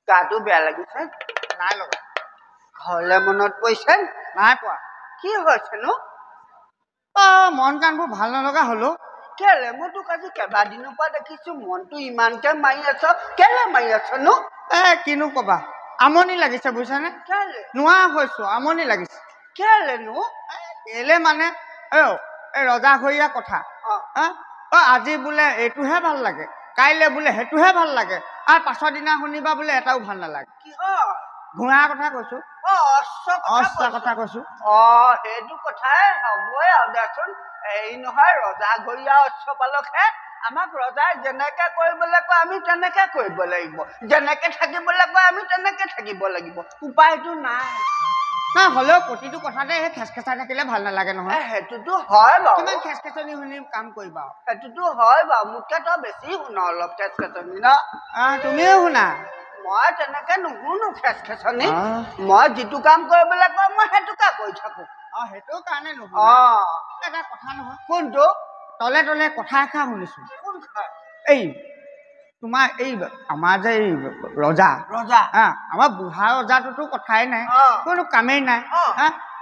গাটো বেয়া লাগিছে নাই লগা ঘৰলে মনত পৰিছে নাই পোৱা কি হৈছেনো মন কানবোৰ ভাল নলগা হলো কেলে মই তোক আজি কেইবাদিনৰ পৰা দেখিছো মনটো ইমানকে মাৰি আছ কেলে মাৰি আছনো কিনো কবা আমনি লাগিছে বুজিছানে কেলে নোৱাৰা হৈছো আমনি লাগিছে কেলেনো কেলে মানে এই ৰজাঘৰীয়া কথা আজি বোলে এইটোহে ভাল লাগে কাইলে বোলে সেইটোহে ভাল লাগে আর পাছৰ দিনা শুনিবা বোলে এটাও ভাল নালাগে কি ঘোঁৰাৰ কথা কৈছো অস্ত্ৰ কথা কৈছো সেইটো কথাই হ'বই আৰু দেচোন এই নহয় ৰজাঘৰীয়া অশ্বপালকহে আমাক ৰজাই যেনেকে কৰিবলৈ কয় আমি তেনেকে কৰিব লাগিব যেনেকে থাকিবলৈ কয় আমি তেনেকে থাকিব লাগিব উপায়টো নাই না হলেও প্ৰতিটো কথাতে সেই খেচখেচাই থাকিলে ভাল নালাগে নহয় সেইটোতো হয় বাৰু কিমান খেচখেচনি শুনি কাম কৰিবা সেইটোতো হয় বাৰু মোতকে তই বেছি শুন অলপ খেচখেচনি ন তুমিও শুনা মই তেনেকে নুশুনো খেচখেচনি মই যিটো কাম কৰিবলৈ কয় মই সেইটোকে কৰি থাকো সেইটো কাৰণে নুশুনো এটা কথা নহয় কোনটো তলে তলে কথা এষাৰ শুনিছো কোন এই তোমাৰ এই আমাৰ যে এই ৰজা আমাৰ বুঢ়া ৰজাটোতো কথাই নাই কোনো কামেই নাই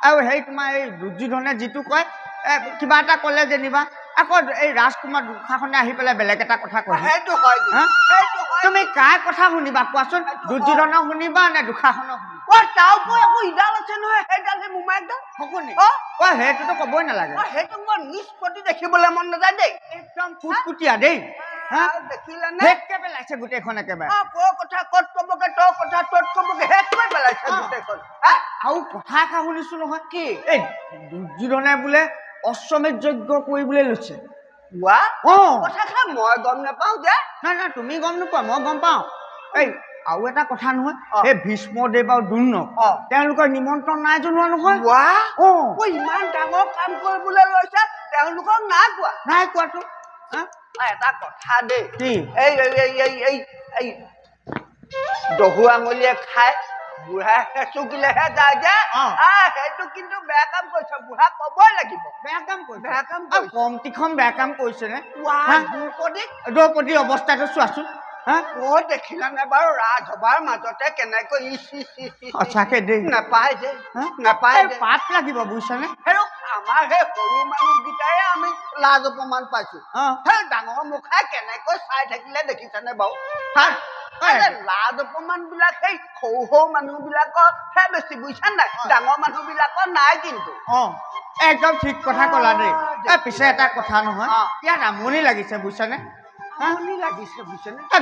আৰু সেই তোমাৰ এই দুৰ্যোধনে যিটো কয় কিবা এটা ক'লে যেনিবা আকৌ এই ৰাজকুমাৰ দুষাৰখনে আহি পেলাই বেলেগ এটা কথা কয় সেইটো হয় তুমি কাৰ কথা শুনিবা কোৱাচোন দুৰ্যোধনক শুনিবা নে দুষাৰখনক শুনিবা তাৰ ওপৰত আকৌ ইডাল আছে নহয় সেইডাল যে মোমাইকডাল শকুনি সেইটোতো ক'বই নালাগে সেইটো মই নিষ্পত্তি দেখিবলৈ মন নাযায় দেই একদম ফুটফুটীয়া দেই পেলাইছে গোটেইখন একেবাৰে কথা কত কবগে তোৰ কথা তত কবগে শেষ পেলাইছে গোটেইখন আৰু কথা এষাৰ শুনিছো নহয় কি এই দুৰ্যোধনে বোলে অশ্বমেধ যজ্ঞ কৰিবলৈ লৈছে কথাষাৰ মই গম নাপাওঁ যে নাই তুমি গম নোপোৱা মই গম পাওঁ এই আৰু এটা কথা নহয় এই ভীষ্মদেৱ আৰু দ্ৰোণক তেওঁলোকৰ নিমন্ত্ৰণ নাই জনোৱা নহয় ইমান ডাঙৰ কাম কৰিবলৈ লৈছে তেওঁলোকক নাই কোৱাটো এটা কথা দেই এই দহু আঙুলিয়ে খাই বুঢ়া চুকিলেহে যায় যে সেইটো কিন্তু বেয়া কাম কৰিছে বুঢ়া কবই লাগিব বেয়া কাম কমটিখন বেয়া কাম কৰিছে নে দ্ৰৌপদীৰ অৱস্থাটো চোৱাচোন দেখিলা নে বাৰু ৰাজসভাৰ মাজতে কেনেকৈ সঁচাকে দেই নাপায় পাপ লাগিব বুজিছানে আমাৰ সেই সৰু মানুহকেইটাই আমি লাজ অপমান পাইছো সেই ডাঙৰ মুখাই কেনেকৈ চাই থাকিলে দেখিছানে বাৰু লাজ অপমান বিলাক সেই সৰু সৰু মানুহ বিলাকৰহে বেছি বুজিছা নাই ডাঙৰ মানুহ বিলাকৰ নাই কিন্তু একদম ঠিক কথা কলা দেই পিছে এটা কথা নহয় ইয়াত আমনি লাগিছে বুজিছানে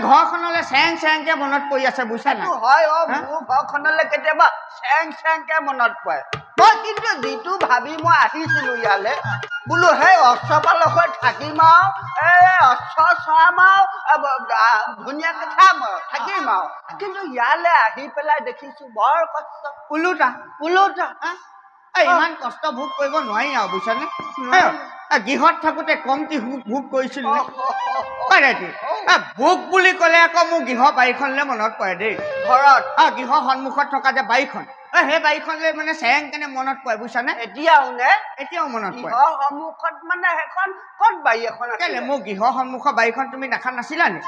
ঘৰখনলৈ চেং চেংকে মনত পৰি আছে বুজিছা নাই হয় মোৰ ঘৰখনলৈ কেতিয়াবা চেং চেংকে মনত পৰে মই কিন্তু যিটো ভাবি মই আহিছিলো ইয়ালে বোলো সেই অশ্বপালৰ ঘৰত থাকিম আৰু অশ্ব চৰাম আৰু ধুনীয়াকে খাম আৰু থাকিম আৰু কিন্তু ইয়ালে আহি পেলাই দেখিছো বৰ কষ্ট ওলোটা ইমান কষ্ট ভোগ কৰিব নোৱাৰি আৰু বুজিছানে গৃহত থাকোঁতে কমটি ভোগ কৰিছিলো ভোগ বুলি ক'লে আকৌ মোৰ গৃহ বাৰীখনলৈ মনত পৰে দেই ঘৰত গৃহৰ সন্মুখত থকা যে বাৰীখন সেই বাৰীখনলৈ মানে চেৰেং কেনে মনত পৰে বুজিছানে এতিয়াও মনত পৰে সন্মুখত মানে সেইখন ক'ত বাৰী এখন কেলে মোৰ গৃহ সন্মুখৰ বাৰীখন তুমি দেখা নাছিলা নি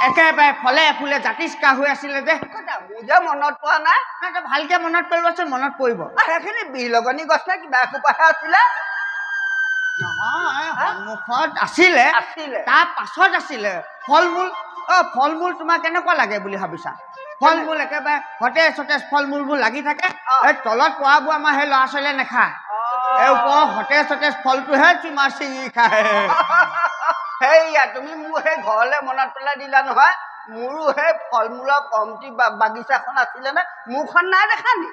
একেবাৰে ফলে ফুলে জাতিষ্কা হৈ আছিলে যে মোৰ যে মনত পৰা নাই ভালকে মনত পেলোৱাচোন মনত পৰিব সেইখিনি বিহলগনি গছ নে কিবা এসোপাহে আছিলে নহয় সন্মুখত আছিলে তাৰ পাছত আছিলে ফল মূল তোমাৰ কেনেকুৱা লাগে বুলি ভাবিছা ফল মূল একেবাৰে সতেজ সতেজ ফল মূলবোৰ লাগি থাকে এই তলত পৰাবোৰ আমাৰ সেই ল'ৰা ছোৱালীয়ে নাখায় এই ওপৰৰ সতেজ সতেজ ফলটোহে তোমাৰ ছিঙি খায় সেইয়া তুমি মোৰ সেই ঘৰলৈ মনত পেলাই দিলা নহয় মোৰো সেই ফল মূলৰ কমটি বাগিচাখন আছিলে নে মোৰখন নাই দেখা নি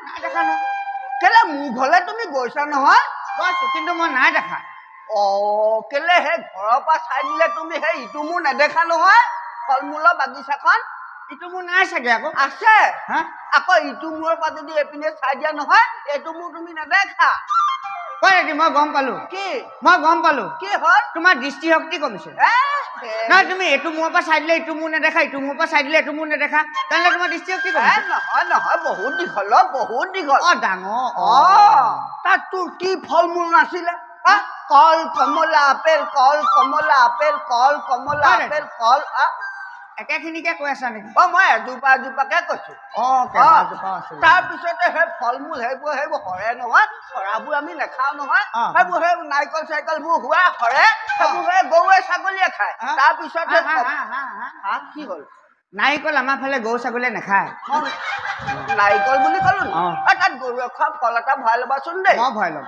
কেলে মোৰ ঘৰলৈ তুমি গৈছা নহয় গৈছো কিন্তু মই নাই দেখা কেলে সেই ঘৰৰ পৰা চাই দিলে তুমি সেই ইটো মোৰ নেদেখা নহয় ফল মূলৰ বাগিচাখন ইটো মোৰ নাই চাগে আকৌ আছে আকৌ ইটো মূৰৰ পৰা যদি এইপিনে চাই দিয়া নহয় এইটো মোৰ তুমি নেদেখা মই গম পালো কি হ'ল তোমাৰ দৃষ্টিশক্তি কমিছে নহয় তুমি এইটো মূৰৰ পৰা চাই দিলে ইটো মূৰ নেদেখা ইটো মূৰৰ পৰা চাই দিলে এইটো মূৰ নেদেখা তেনেহ'লে তোমাৰ দৃষ্টিশক্তি কমিছে নহয় বহুত দীঘল ডাঙৰ তাত তোৰ কি ফল মূল নাছিলে কল কমলা আপেল কল একেখিনিকে কৈ আছা নেকি মই এজোপাকে কৈছো তাৰপিছতে সেই ফল মূল সেইবোৰ সৰে নহয় সৰাবোৰ আমি নেখাও নহয় সেইবোৰ সেই নাৰিকল চাৰিকলবোৰ হোৱা সৰে সেইবোৰ সেই গৰুৱে ছাগলীয়ে খায় তাৰপিছতে কি হ'ল নাৰিকল আমাৰ ফালে গৰু ছাগলীয়ে নাখায় নাৰিকল বুলি ক'লো তাত গৰুৱে খোৱা ফল এটা ভৰাই ল'বাচোন দেই মই ভৰাই ল'ম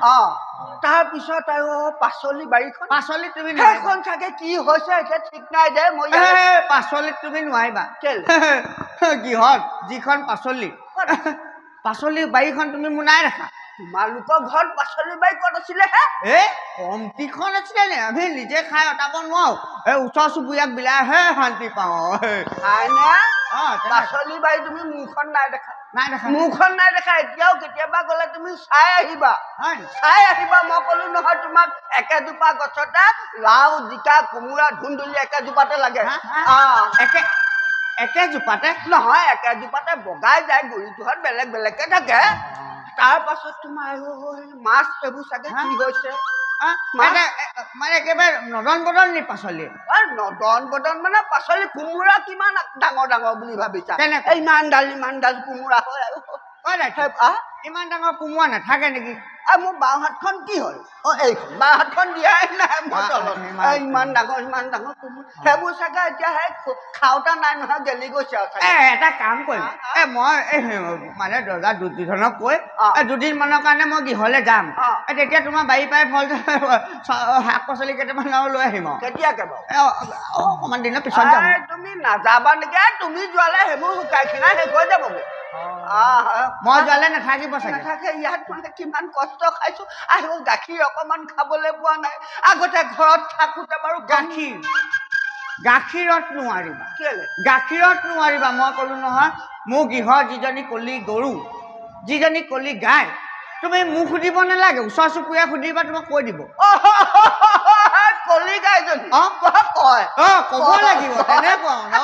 তাৰপিছত আৰু পাচলি বাৰীখন পাচলি তুমি সেইখন চাগে কি হৈছে এতিয়া ঠিক নাই দে মই পাচলিত তুমি নোৱাৰিবা গৃহত যিখন পাচলি বাৰীখন তুমি মোৰ নাই দেখা তোমালোকৰ ঘৰত পাচলি বাৰী ক'ত আছিলে কমটিখন আছিলে নে আমি নিজে খাই অটাব নোৱাৰো ওচৰ চুবুৰীয়াক বিলাইহে শান্তি পাওঁ পাচলি বাৰী তুমি মোৰখন নাই দেখা মোৰখন নাই দেখা এতিয়াও কেতিয়াবা গ'লে তুমি চাই আহিবা মই ক'লো নহয় তোমাক একেজোপা গছতে লাও জিকা কোমোৰা ধুন্দুলি একেজোপাতে লাগে একেজোপাতে নহয় একেজোপাতে বগাই যায় গুৰিটোহঁত বেলেগ বেলেগকে থাকে তাৰ পাছত তোমাৰ মাছ এইবোৰ চাগে কি হৈছে মানে একেবাৰে নদন বদন নি পাচলি নদন বদন মানে পাচলি কোমোৰা কিমান ডাঙৰ বুলি ভাবিছা ইমান ডাল কোমোৰা হয় আৰু ইমান ডাঙৰ কোমোৰা নাথাকে নেকি মোৰ বাওঁ হাতখন কি হ'ল এইখন বাওঁ হাতখন দিয়াই নাই ইমান ডাঙৰ কোমোৰা সেইবোৰ চাগে এতিয়া খাওঁতা নাই নহয় গেলি গৈছে এটা কাম কৰিম মই মানে দৰ্জা দুজনক কৈ দুদিনমানৰ কাৰণে মই গৃহলৈ যাম তেতিয়া তোমাৰ বাৰী পাই ফল শাক পাচলি কেইটামান আৰু লৈ আহিম কেতিয়াকে বাৰু অকণমান দিনৰ পিছত যাম তুমি নাযাবা নেকি তুমি যোৱালে সেইবোৰ শুকাই খিনাই শেষ হৈ যাব মই যোৱালে নাথাকিব চাগে ইয়াত মানে কিমান কষ্ট খাইছো আৰু গাখীৰ অকমান খাবলৈ পোৱা নাই আগতে ঘৰত থাকোতে বাৰু গাখীৰত নোৱাৰিবা মই ক'লো নহয় মোৰ গৃহৰ যিজনী কলি গৰু যিজনী কলি গাই তুমি মোক সুধিব নালাগে ওচৰ চুবুৰীয়া সুধিবা তোমাক কৈ দিব কলি গাইজনী ক'ব লাগিব তেনেকুৱা ন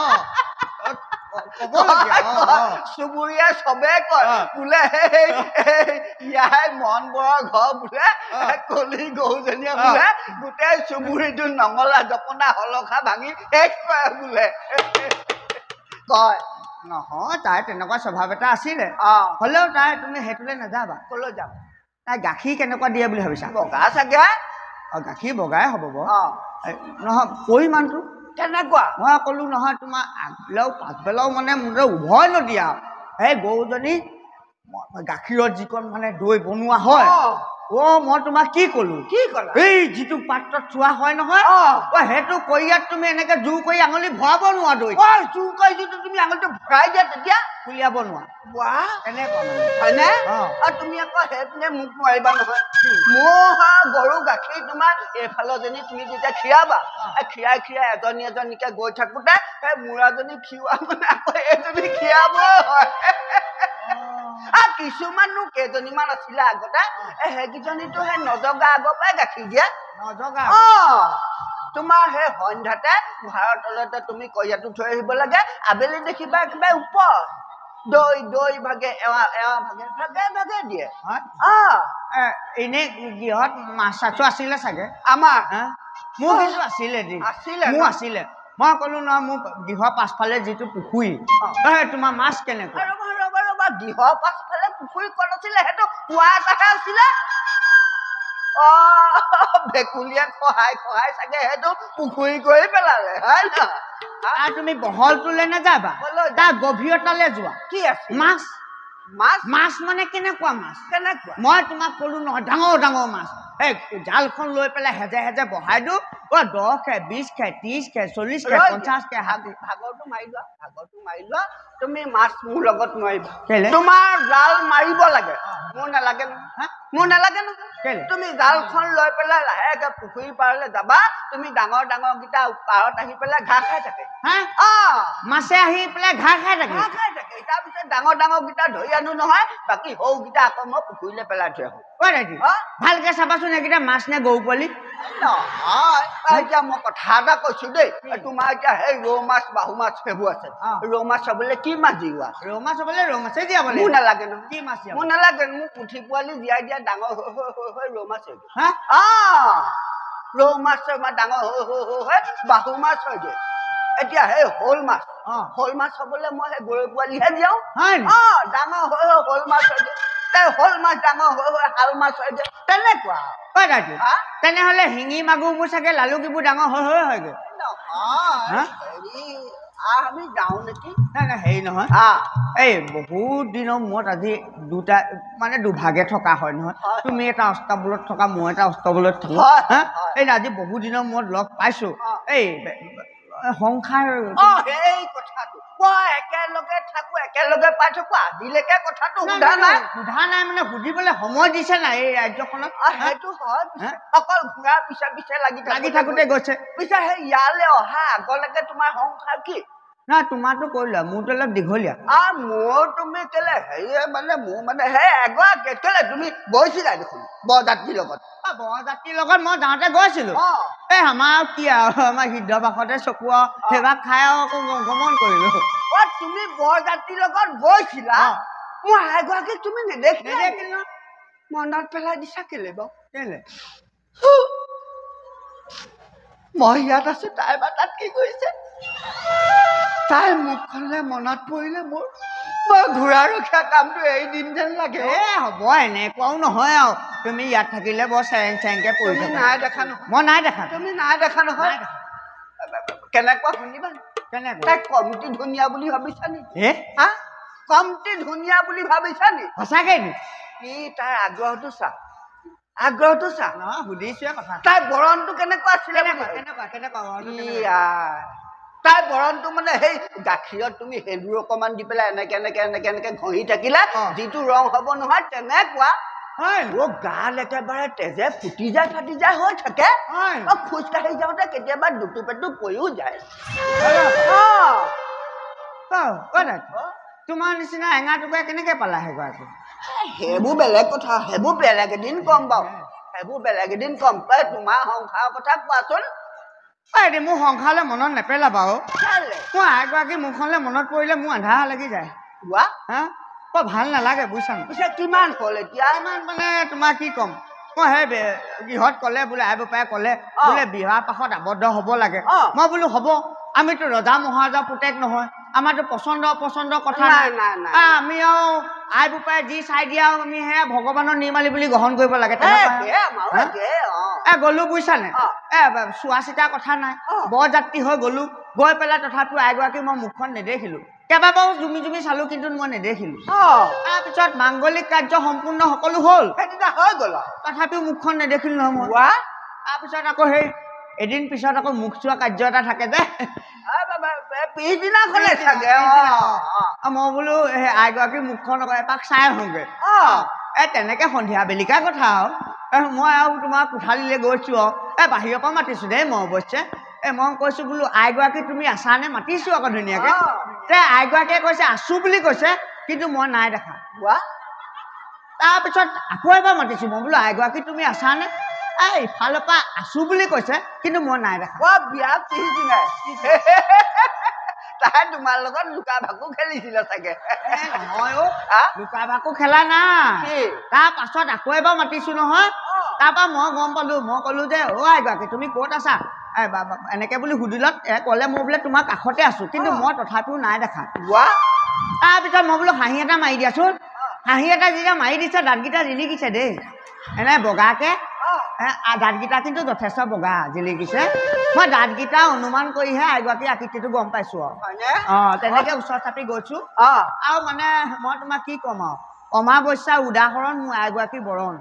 চুবুৰীয়া চবে কয় বোলে ইয়াৰ মন বৰৰ ঘৰ বোলে কলি গৰুজনীয়ে বোলে গোটেই চুবুৰীটো নঙলা জপনা হলখা ভাঙি শেষ কৰে বোলে কয় নহয় তাই তেনেকুৱা স্বভাৱ এটা আছিলে হ'লেও তাই তুমি সেইটোলৈ নাযাবা ক'লৈ যাম তাই গাখীৰ কেনেকুৱা দিয়ে বুলি ভাবিছা বগা চাগে গাখীৰ বগাই হ'ব বাৰু নহয় পৰিমাণটো কেনেকুৱা মই ক'লো নহয় তোমাৰ আগবেলাও পাছবেলাও মানে মোলৈ উভয় নদিয়া সেই গৰুজনী গাখীৰত যিকণ মানে দৈ বনোৱা হয় মই তোমাক কি ক'লো কি ক'লা এই যিটো পাত্ৰত চোৱা হয় নহয় সেইটো কৰিয়াত তুমি এনেকে জোৰ কৰি আঙুলি ভৰাব নোৱাৰা দৈ জোৰ কৰি যিটো তুমি আঙুলিটো ভৰাই দিয়া তেতিয়া উলিয়াব নোৱাৰা তেনেকুৱা হয়নে তুমি আকৌ সেইপিনে মোক নোৱাৰিবা নহয় মোৰ গৰু গাখীৰ তোমাৰ এইফালৰজনী তুমি যেতিয়া খীৰাবা খীৰাই খীৰাই এজনী এজনীকে গৈ থাকোতে সেই মূৰাজনী খীৰোৱা মানে আকৌ এইজনী খীৰাবই হয় কিছুমানো কেইজনীমান আছিলে আগতে সেইকেইজনীতো সেই নজগা আগৰ পৰাই গাখীৰ দিয়ে নজগা তোমাৰ সেই সন্ধ্যাতে ঘৰৰ তলতে তুমি কঢ়িয়াটো থৈ আহিব লাগে আবেলি দেখিবা একেবাৰে ওপৰ দৈ দৈ ভাগে এৱা এৱা ভাগে ভাগে ভাগে দিয়ে এনে গৃহত মাছ চাছো আছিলে চাগে আমাৰ মোৰ কিন্তু আছিলে মোৰ আছিলে মই ক'লো নহয় মোৰ গৃহৰ পাছফালে যিটো পুখুৰী তোমাৰ মাছ কেনেকুৱা গৃহৰ পাছফালে পুখুৰী ক'ত আছিলে সেইটো কুঁৱা এটাহে আছিলে ভেকুলীয়ে খহাই খহাই চাগে সেইটো পুখুৰী কৰি পেলালে হয় নহয় তুমি বহলটোলে নাযাবা তাৰ গভীৰতালে যোৱা কি আছে মাছ মাছ মাছ মানে কেনেকুৱা মাছ কেনেকুৱা মই তোমাক ক'লো নহয় ডাঙৰ ডাঙৰ মাছ এই জালখন লৈ পেলাই হেজে হেজে বহাই দিওঁ 10 খাই 20 খাই 30 খাই 40 খাই 50 খাই ভাগৰটো মাৰি লোৱা তুমি মাছ মোৰ লগত নোৱাৰিবা তোমাৰ জাল মাৰিব লাগে মোৰ নালাগে নহয় তুমি জালখন লৈ পেলাই লাহেকে পুখুৰী পাৰলৈ যাবা তুমি ডাঙৰ ডাঙৰ কেইটা পাৰত আহি পেলাই ঘাঁহ খাই থাকে মাছে আহি পেলাই ঘাঁহ খাই থাকে তাৰপিছত ডাঙৰ ডাঙৰ কেইটা ধৰি আনো নহয় বাকী সৰু কেইটা আকৌ মই পুখুৰীলৈ পেলাই থৈ আহো ভালকে চাবাচোন এইকেইটা মাছ নে গৰু পোৱালি নহয় এতিয়া মই কথা এটা কৈছো দেই তোমাৰ এতিয়া সেই ৰৌ মাছ বাহু মাছ সেইবোৰ আছে ৰৌ মাছ চাবলে কি মাছ দিবা ৰৌ মাছ চাবলে ৰৌ মাছে দিয়া বোলে মোৰ নালাগে নহয় কি মাছ মোৰ নালাগে মোক পুঠি পোৱালি জীয়াই দিয়া ডাঙৰ হৈ ৰৌ মাছ ৰৌ মাছ ডাঙৰ হৈ বাহু মাছ হয়গে এতিয়া সেই শ'ল মাছ হবলে মই সেই গৰৈ পোৱালিহে দিয়াও ডাঙৰ হৈ শ'ল মাছ হয়গে শ'ল মাছ ডাঙৰ হৈ শাল মাছ হয়গে তেনেকুৱা তেনেহলে শিঙি মাগুৰবোৰ চাগে লালুকিবোৰ ডাঙৰ হৈ হয়গে আমি যাওঁ নেকি হেৰি নহয় এই বহুত দিনৰ মূৰত আজি দুটা মানে দুভাগে থকা হয় নহয় তুমি এটা অস্তাবলত থকা মই এটা অস্তাবলত থাকো এই আজি বহুত দিনৰ মূৰত লগ পাইছো এই সংসাৰ সেই কথাটো মই একেলগে থাকো একেলগে পাই থাকো আজিলৈকে কথাটো সোধা নাই মানে সুধিবলৈ সময় দিছে নাই এই ৰাজ্যখনত সেইটো হয় অকল ঘূৰা পিছে পিছে লাগি থাকোতে গৈছে পিছে সেই ইয়ালৈ অহা আগলৈকে তোমাৰ সংসাৰ কি না তোমাৰতো কৰিলা মোৰতো অলপ দীঘলীয়া মোৰ তুমি কেলে হেৰিয়ে মানে মোৰ মানে সেই এগৰাকী কেলে তুমি গৈছিলা দেখোন বৰযাত্ৰীৰ লগত বৰযাত্ৰীৰ লগত মই যাওঁতে গৈছিলো এই আমাৰ কি আৰু আমাৰ সিদ্ধবাসতে চকু সেইভাগ খাই আকৌ গমন কৰিলো তুমি বৰযাত্ৰীৰ লগত গৈছিলা মোৰ এগৰাকীক তুমি নেদেখিলা মনত পেলাই দিছা কেলে বাৰু কেলে মই ইয়াত আছো তাই বা তাত কি কৰিছে তাই মুখখনলৈ মনত পৰিলে মোৰ মই ঘূৰা ৰখীয়া কামটো এৰি দিম যেন লাগে হ'ব এনেকুৱাও নহয় আৰু তুমি ইয়াত থাকিলে বৰ চেৰেং চেৰেংকে পৰি নাই দেখা নহয় মই নাই দেখা তুমি নাই দেখা নহয় কেনেকুৱা শুনিবা কেনেকুৱা তাই কমটি ধুনীয়া বুলি ভাবিছা নি কমটি ধুনীয়া বুলি ভাবিছা নি সঁচাকে নি তাইৰ আগ্ৰহটো চা সুধিছোৱে কথা তাইৰ বৰণটো কেনেকুৱা আছিলে তাইৰ বৰণটো মানে সেই গাখীৰত তুমি সেন্দুৰ অকমান দি পেলাই এনেকে এনেকে এনেকে এনেকে ঘঁহি থাকিলে যিটো ৰং হব নহয় তেনেকুৱা গাল একেবাৰে তেজে ফুটি যায় ফাটি যায় হৈ থাকে খোজকাঢ়ি যাওঁতে কেতিয়াবা দুটুপেটু পৰিও যায় তোমাৰ নিচিনা এঙা টুকুৰা কেনেকে পালা সেইগৰাকী সেইবোৰ বেলেগ কথা সেইবোৰ বেলেগ এদিন কম বাৰু সেইবোৰ বেলেগ এদিন কম তই তোমাৰ সংসাৰৰ কথা কোৱাচোন মোৰ সংসাৰলৈ মনত নেপেলাবা মই এগৰাকী মুখলৈ মনত পৰিলে মোৰ আন্ধাৰ লাগি যায় বৰ ভাল নালাগে বুজিছা পিছে কিমান হ'ল এতিয়া ইমান মানে তোমাৰ কি ক'ম মই সেই গৃহত ক'লে বোলে আই বোপাই ক'লে বোলে বিবাহ পাশত আবদ্ধ হ'ব লাগে মই বোলো হ'ব আমিতো ৰজা মহাৰজা পুতেক নহয় আমাৰতো পচন্দ কথা নাই আমি আৰু আই বোপাই যি চাই দিয়া আমি সেয়া ভগৱানৰ নিৰ্মালি বুলি গ্ৰহণ কৰিব লাগে গ'লো বুজিছানে চোৱা চিতা কথা নাই বৰযাত্ৰী হৈ গ'লো গৈ পেলাই তথাপিও এগৰাকী মই মুখখন নেদেখিলো কেইবাবাৰো জুমি জুমি চালো কিন্তু মই নেদেখিলো অঁ তাৰপিছত মাংগলিক কাৰ্য সম্পূৰ্ণ সকলো হ'ল সেইদিনা হৈ গ'ল আৰু তথাপিও মুখখন নেদেখিলো নহয় মই ৱা তাৰপিছত আকৌ সেই এদিন পিছত আকৌ মুখ চোৱা কাৰ্য এটা থাকে যে পিছদিনাখনে চাগে মই বোলো সেই আইগৰাকী মুখখন আকৌ এপাক চাই আহোঁগৈ তেনেকৈ সন্ধিয়া বেলিকা কথা আৰু মই আৰু তোমাৰ কোঠালিলৈ গৈছোঁ আৰু বাহিৰৰ পৰা মাতিছোঁ দেই মই অৱশ্যে মই কৈছোঁ বোলো আইগৰাকী তুমি আছানে মাতিছোঁ আকৌ ধুনীয়াকৈ আইগৰাকীয়ে কৈছে আছোঁ বুলি কৈছে কিন্তু মই নাই দেখা তাৰপিছত আকৌ এবাৰ মাতিছোঁ মই বোলো আইগৰাকী তুমি আছানে ইফালৰ পৰা আছোঁ বুলি কৈছে কিন্তু মই নাই দেখা বিয়া পিছদিনাই তাই তোমাৰ লগত লুকা ভাকু খেলিছিলে চাগে নহয় লুকা ভাকু খেলা নাই তাৰ পাছত আকৌ এবাৰ মাতিছোঁ নহয় তাৰপৰা মই গম পালোঁ মই ক'লোঁ যে আইগৰাকী তুমি ক'ত আছা এনেকৈ বুলি সুধিলত ক'লে মই বোলে তোমাৰ কাষতে আছোঁ কিন্তু মই তথাপিও নাই দেখা তাৰপিছত মই বোলো হাঁহি এটা মাৰি দিয়াচোন হাঁহি এটা যেতিয়া মাৰি দিছে দাঁতকেইটা জিলিকিছে দেই এনে বগাকৈ দাঁতকেইটা কিন্তু যথেষ্ট বগা জিলিকিছে মই দাঁতকেইটা অনুমান কৰিহে আইগৰাকী আকৃতিটো গম পাইছোঁ আৰু তেনেকৈ ওচৰ চাপি গৈছোঁ আৰু মানে মই তোমাক কি ক'ম আৰু অমাৱস্যাৰ উদাহৰণ মোৰ আইগৰাকী বৰণ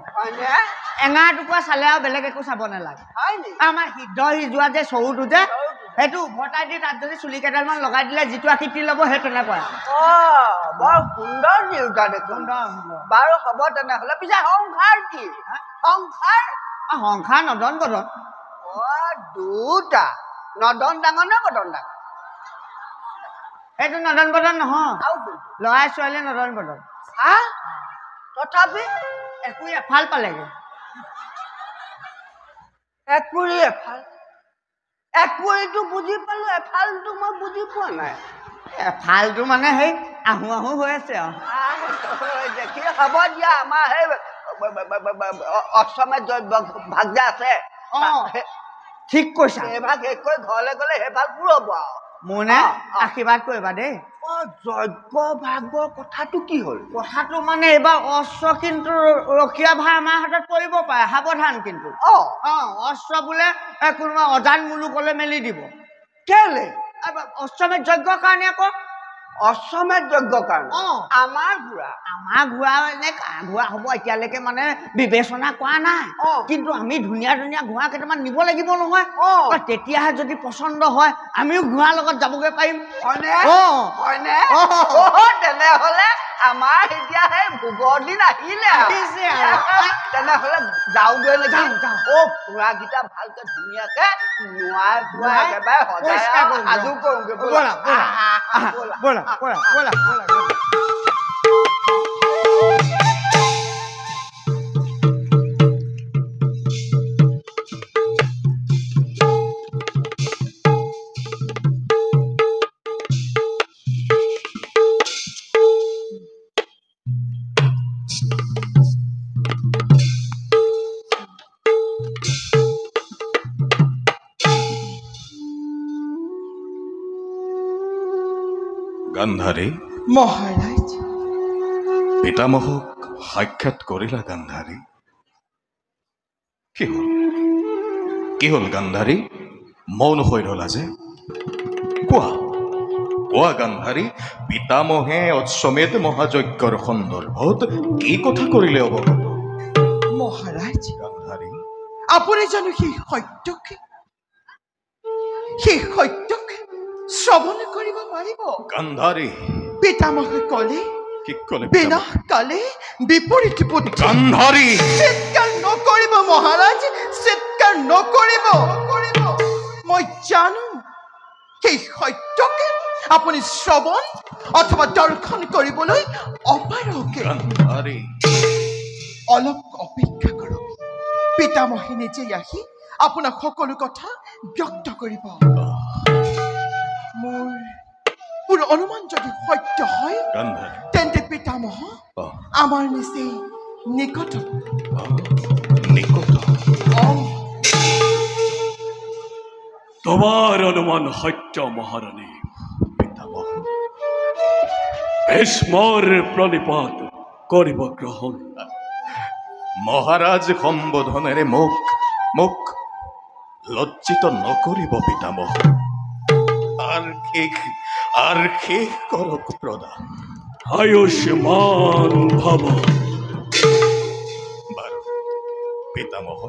এঙাৰ টুকুৰা চালে আৰু বেলেগ একো চাব নালাগে আমাৰ সিদ্ধ সিজোৱা যে চৰুটো যে সেইটো উভতাই দি তাত যদি চুলি কেইডালমান লগাই দিলে যিটো আকৃতি ল'ব সেই তেনেকুৱা বৰ সুন্দৰ দেউতা দেখোন বাৰু হ'ব তেনেহ'লে পিছে সংসাৰ কি সংসাৰ নদন বদন দুটা নদন ডাঙৰ নে বদন ডাঙৰ সেইটো নদন বদন নহয় ল'ৰাই ছোৱালীয়ে নদন বদন তথাপি একুৰি এফাল পালেগৈ একুৰি এফাল একুৰিটো বুজি পালোঁ এফালটো মই বুজি পোৱা নাই এফালটো মানে সেই আহো আহো হৈ আছে আৰু দেখি হ'ব দিয়া আমাৰ সেই অসমত ভাগ যে আছে ঠিক কৈছা সেইভাগ শেষ কৰি ঘৰলৈ গ'লে সেইভাগ পুৰব আৰু মোনে আশীৰ্বাদ কৰিবা দেই যজ্ঞ ভাগৰ কথাটো কি হ'ল কথাটো মানে এইবাৰ অস্ত্ৰ কিন্তু ৰখীয়া ভাই আমাৰ হাতত পৰিব পাৰে সাৱধান কিন্তু অস্ত্ৰ বোলে কোনোবা অজান মুলুকলৈ মেলি দিব কেলে অশ্বমেধ যজ্ঞৰ কাৰণে আকৌ অশ্বমেধ যজ্ঞৰ কাৰণে আমাৰ ঘোঁৰা এনে ঘোঁৰা হ'ব এতিয়ালৈকে মানে বিবেচনা কৰা নাই কিন্তু আমি ধুনীয়া ধুনীয়া ঘোঁৰা কেইটামান নিব লাগিব নহয় তেতিয়াহে যদি পচন্দ হয় আমিও ঘোঁৰাৰ লগত যাবগৈ পাৰিম হয়নে তেনেহ'লে আমাৰ এতিয়া সেই ভোগৰ দিন আহিলে তেনেহ'লে যাওঁগৈ ঘোঁৰাকেইটা ভালকে ধুনীয়াকে নোৱাই ধোৱাই একেবাৰে সজাই সাজু কৰোঁগৈ ব'লা গান্ধাৰী মহাৰাজ পিতামহক সাক্ষাৎ কৰিলা গান্ধাৰী কি হ'ল গান্ধাৰী মৌন হৈ ৰলা যে কোৱা গান্ধাৰী পিতামহে অশ্বমেধ মহাযজ্ঞৰ সন্দৰ্ভত কি কথা কৰিলে অৱগত মহাৰাজ গান্ধাৰী আপুনি জানো সেই সত্যকে শ্ৰৱণ কৰিব পাৰিব গান্ধাৰী পিতামহে ক'লে কি ক'লে বিনাশ কালে বিপৰীত বুদ্ধি গান্ধাৰী চিৎকাৰ নকৰিব মহাৰাজ চিৎকাৰ নকৰিব মই জানো সেই সত্যকে আপুনি শ্ৰৱণ অথবা দৰ্শন কৰিবলৈ অপাৰকে গান্ধাৰী অলপ অপেক্ষা কৰক পিতামহে নিজে আহি আপোনাক সকলো কথা ব্যক্ত কৰিব মোৰ অনুমান যদি সত্য হয় তেন্তে পিতামহ আমাৰ নিচেই নিকট তোমাৰ অনুমান সত্য মহাৰানী পিতামহ ভীষ্মৰ প্ৰণিপাত কৰিব গ্ৰহণ মহাৰাজ সম্বোধনেৰে মোক লজ্জিত নকৰিব পিতামহ আৰ শেষ কৰক প্ৰদান। আয়ুষ্মান ভৱ। বাৰু পিতামহ,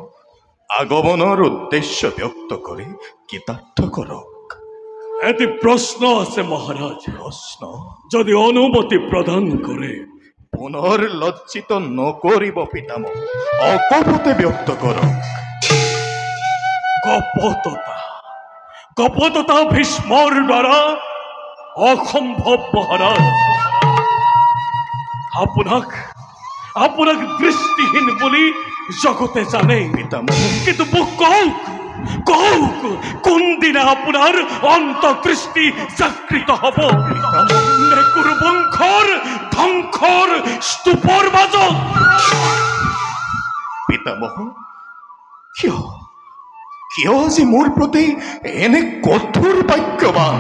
আগমনৰ উদ্দেশ্য ব্যক্ত কৰি কৃতাৰ্থ কৰক। এটি প্ৰশ্ন আছে মহাৰাজ। প্ৰশ্ন? যদি অনুমতি প্ৰদান কৰে। পুনৰ লজ্জিত নকৰিব পিতামহ, অকপতে ব্যক্ত কৰক। কপটতা ভীষ্মৰ দ্বাৰা অসম্ভৱ মহাৰাজ। আপোনাক দৃষ্টিহীন বুলি জগতে জানে পিতামহ, কিন্তু মোক কওক কোনদিনা আপোনাৰ অন্তৰ্দৃষ্টি জাগৃত হ'ব? নে কুৰুবংশৰ ধ্বংসৰ স্তূপৰ মাজত? পিতামহ, কিয় যে মোৰ প্ৰতি এনে কঠোৰ বাক্যবান?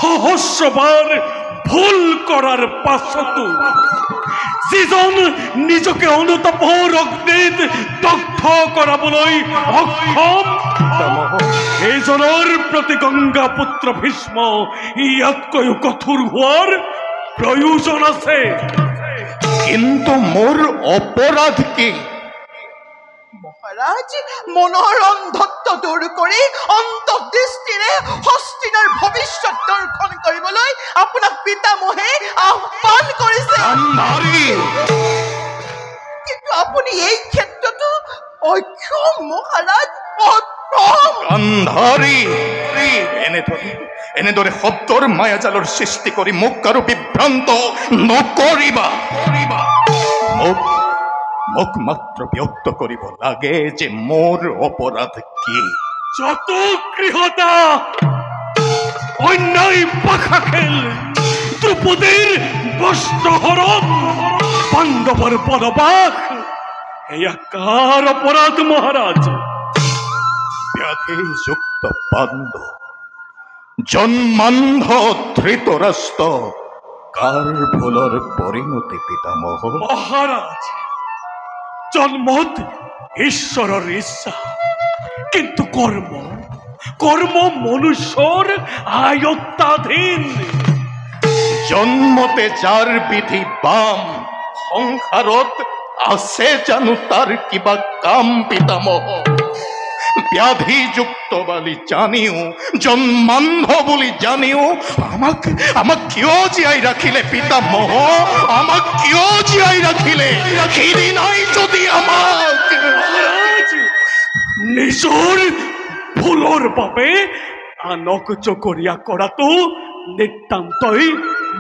সহস্ৰবাৰ ভুল কৰাৰ পাছতো যিজন নিজকে অনুতাপৰ অগ্নিত দগ্ধ কৰাবলৈ অক্ষম, এইজনৰ প্ৰতি গংগা পুত্ৰ ভীষ্ম ইয়াতকৈও কঠোৰ হোৱাৰ প্ৰয়োজন আছে। কিন্তু মোৰ অপৰাধ কি? মহাৰাজ, মনৰ অন্ধত্ব দূৰ কৰি অন্তৰ্দৃষ্টিৰে হস্তিনাৰ ভৱিষ্যত দৰ্শন কৰিবলৈ আপোনাক পিতামহে আহ্বান কৰিছে। কিন্তু আপুনি এই ক্ষেত্ৰতো অক্ষম মহাৰাজ, এনেদৰে শব্দৰ মায়াজালৰ সৃষ্টি কৰি মোক আৰু বিভ্ৰান্ত নকৰিবা। মোক মাত্ৰ ব্যক্ত কৰিব লাগে যে মোৰ অপৰাধ কি। যত গৃহতা, অন্যায় পাখা খেল, দ্ৰৌপদীৰ বস্ত্ৰহৰণ, পাণ্ডৱৰ বনবাস, এয়া কাৰ অপৰাধ মহাৰাজ? ব্যাধিযুক্ত পাণ্ড, জন্মান্ধ ধৃতৰাষ্ট্ৰ, কাৰ ভুলৰ পৰিণতি পিতামহ? মহাৰাজ, জন্মত ঈশ্বৰেৰ ইচ্ছা, কিন্তু কৰ্ম মনুষ্যৰ আয়ত্তাধীন। জন্মতে যাৰ বিধি বাম, সংসাৰত আছে জানো তাৰ কিবা কাম পিতামহ? ব্যাধিযুক্ত বুলি জানিও, জন্মান্ধ বুলি জানিও আমাক কিয় জীয়াই ৰাখিলে পিতামহ? আমাক কিয় জীয়াই ৰাখিলে? খিৰি নাই যদি আমাক। নিজৰ ভুলৰ বাবে আনক জগৰীয়া কৰাটো নিতান্তই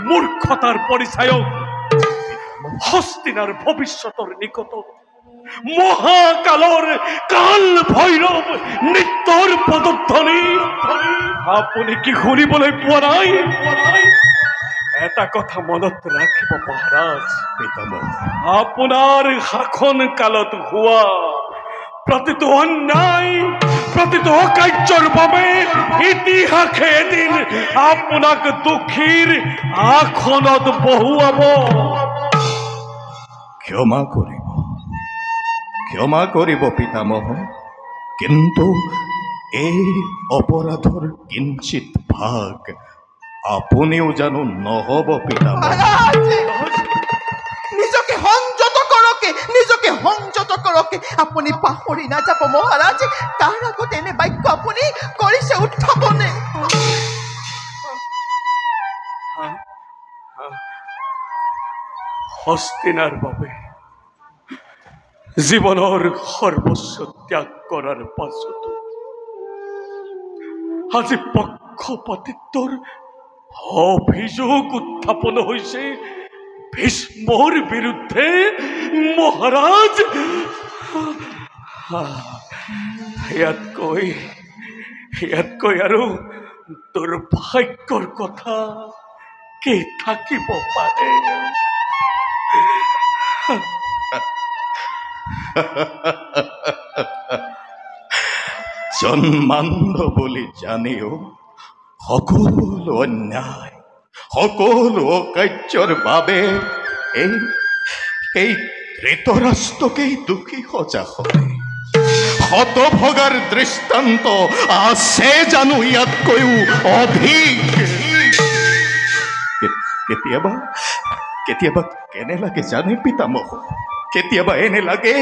মূৰ্খতাৰ পৰিচায়ক। হস্তিনাৰ ভৱিষ্যতৰ নিকটত মহাকালৰ কাল ভৈৰৱ নৃত্যৰ পদধ্বনি আপুনি কি শুনিবলৈ পোৱা নাই? এটা কথা মনত ৰাখিব মহাৰাজ, পিতামহ, আপোনাৰ শাসন কালত হোৱা প্ৰতিটো অন্যায়, প্ৰতিটো অকাৰ্যৰ বাবে ইতিহাসে এদিন আপোনাক দুখীৰ আসনত বহুৱাব। ক্ষমা কৰিব পিতামহ, কিন্তু এই অপৰাধৰ কিঞ্চিত ভাগ আপুনিও জানো নহব পিতামহ? নিজকে সংযত কৰকে, আপুনি পাহৰি নাযাব মহাৰাজ। তাৰ আগত এনে বাক্য আপুনি কৰিছে উত্থাপনে। হস্তিনাৰ বাবে জীৱনৰ সৰ্বস্ব ত্যাগ কৰাৰ পাছতো আজি পক্ষপাতিত্বৰ অভিযোগ উত্থাপন হৈছে ভীষ্মৰ বিৰুদ্ধে। মহাৰাজ, ইয়াতকৈ আৰু দুৰ্ভাগ্যৰ কথা কি থাকিব পাৰে? জন্মান্ধ বুলি জানিও সকলো অন্যায়, সকলো অকাৰ্যৰ বাবে এই ধৃতৰাষ্ট্ৰকেই দোষী সজা হয়। হতভগাৰ দৃষ্টান্ত আছে জানো ইয়াতকৈও অধিক? কেতিয়াবা কেতিয়াবা কেনে লাগে জানে পিতামহ? কেতিয়াবা এনে লাগে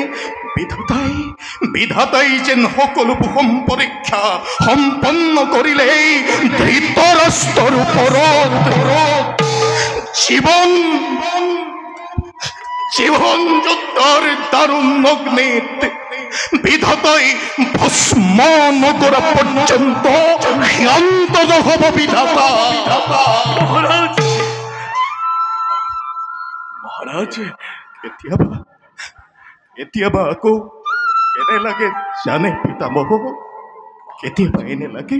বিধাতাই যেন সকলোবোৰ পৰীক্ষা সম্পন্ন কৰিলেই ধৃতৰাষ্ট্ৰৰ ওপৰত জীবন যুদ্ধৰ দাৰুণ অগ্নিত বিধাতাই ভস্ম নকৰা পৰ্যন্ত শান্ত নহব বিধাতা। মহাৰাজ কেতিয়াবা আকৌ এনে লাগে জানে পিতামহ? কেতিয়াবা এনে লাগে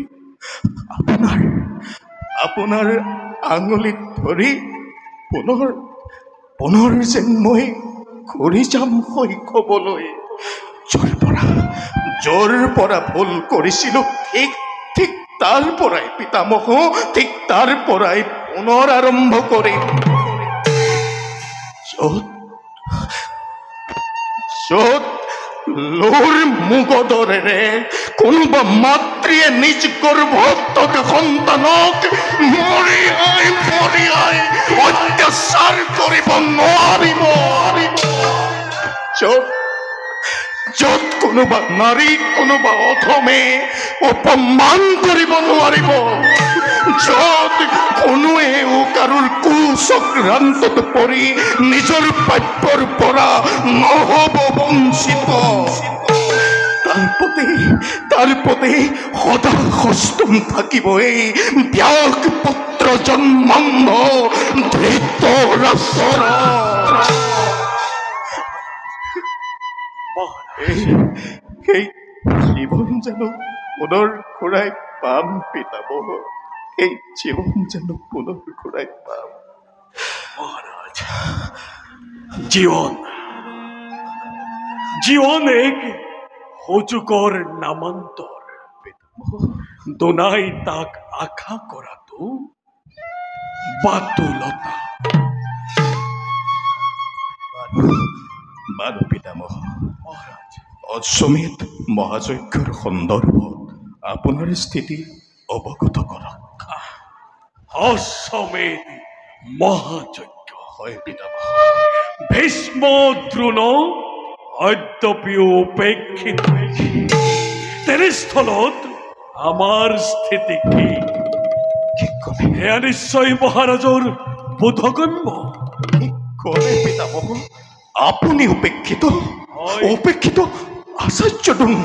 আপোনাৰ আঙুলিত ধৰি পুনৰ যেন মই ঘূৰি যাম শৈশৱলৈ, য'ৰ পৰা ভুল কৰিছিলোঁ ঠিক তাৰ পৰাই পিতামহ, ঠিক তাৰ পৰাই পুনৰ আৰম্ভ কৰিম। য'ত লোৰ মুগদৰেৰে কোনোবা মাতৃয়ে নিজ গৰ্ভত থকা সন্তানক মৰিয়াই অত্যাচাৰ কৰিব নোৱাৰিব, য'ত কোনোবা নাৰী কোনোবা অধমে অপমান কৰিব নোৱাৰিব, য'ত কোনোৱেও কাৰোৰ কুচক্ৰান্তত পৰি নিজৰ প্ৰাপ্যৰ পৰা নহ'ব বঞ্চিত, তাৰ প্ৰতি সদা সস্তম থাকিব এই ব্যাস পুত্ৰ জন্মান্ধ ধৃতৰাষ্ট্ৰ। সেই জীৱন জানো পুনৰ ঘূৰাই পাম পিতামহ? সেই জীৱন জানো পুনৰ ঘূৰাই পাম? মহাৰাজ, জীবন এক সুযোগৰ নামান্তৰ। দোনাই তাক আশা কৰাটো বাতুলতা। বাৰু পিতামহ, অশ্বমেধ মহাযজ্ঞৰ সন্দৰ্ভত আপোনাৰ স্থিতি অৱগত কৰক। অশ্বমেধ মহাযজ্ঞ? হয় পিতামহ। ভীষ্ম দ্ৰোণ অদ্যপিও উপেক্ষিত। তেনেস্থলত আমাৰ স্থিতি কি? এয়া নিশ্চয় মহাৰাজৰ বোধগম্য। পিতামহ, আপুনি উপেক্ষিত আচাৰ্য দ্ৰোণ?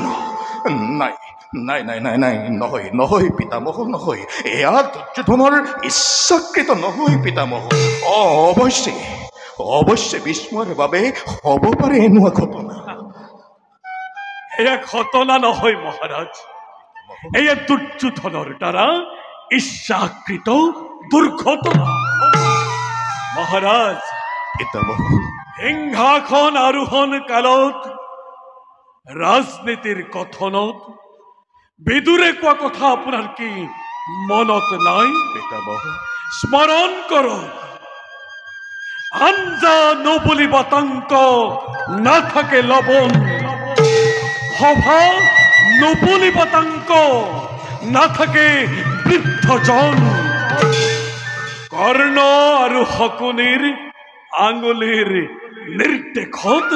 নাই, নহয় পিতামহ, নহয়। এয়া দুৰ্যোধনৰ ইচ্ছাকৃত নহয় পিতামহ। অৱশ্যে ভীষ্মৰ বাবে হ'ব পাৰে এনেকুৱা ঘটনা। এয়া ঘটনা নহয় মহাৰাজ, এয়া দুৰ্যোধনৰ দ্বাৰা ইচ্ছাকৃত দুৰ্ঘটনা। মহাৰাজ, পিতামহ, সিংহাসন আৰোহণ কালত ৰাজনীতিৰ কথনত বিদুৰে কোৱা কথা আপোনাৰ কি মনত নাই? পিতামহ, স্মৰণ কৰক। আঞ্জা নবলি বাতাংক নাথাকে লবণ, সভা নবলি বাতাংক নাথাকে বৃদ্ধজন। কৰ্ণ আৰু শকুনিৰ আঙুলিৰ নিৰ্দেশত